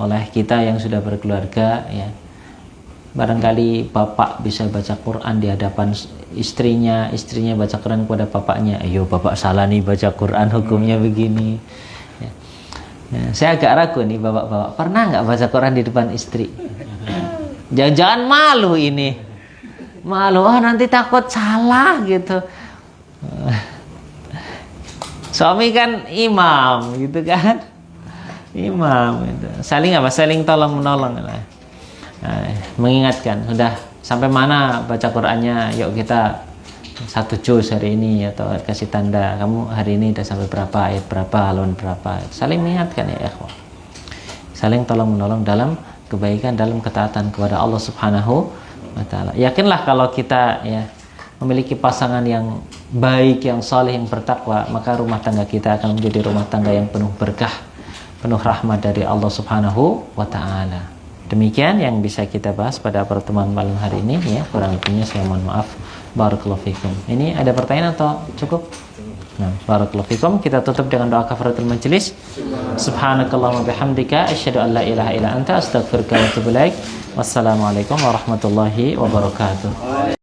oleh kita yang sudah berkeluarga ya. Barangkali bapak bisa baca Quran di hadapan istrinya, istrinya baca Quran kepada bapaknya. Ayo bapak salah nih baca Quran, hukumnya begini. Ya, saya agak ragu nih bapak-bapak, pernah nggak baca Quran di depan istri? Jangan-jangan malu ini, malu, nanti takut salah gitu. Suami kan imam gitu kan, imam gitu. Saling tolong menolong lah. Mengingatkan, sudah sampai mana baca Qurannya, yuk kita 1 juz hari ini, atau kasih tanda kamu hari ini udah sampai berapa, ayat berapa, halaman berapa. Saling mengingatkan ya ikhwah, saling tolong menolong dalam kebaikan, dalam ketaatan kepada Allah Subhanahu wa Ta'ala. Yakinlah kalau kita ya memiliki pasangan yang baik, yang saleh, yang bertakwa, maka rumah tangga kita akan menjadi rumah tangga yang penuh berkah, penuh rahmat dari Allah Subhanahu wa Ta'ala. Demikian yang bisa kita bahas pada pertemuan malam hari ini ya. Kurang lebihnya saya mohon maaf. Barakallahu fikum. Ini ada pertanyaan atau cukup? Nah, barakallahu fikum. Kita tutup dengan doa kafaratul majlis. Subhanakallahumma bihamdika asyhadu an la ilaha illa anta astaghfiruka wa atubu ilaik. Wassalamualaikum warahmatullahi wabarakatuh.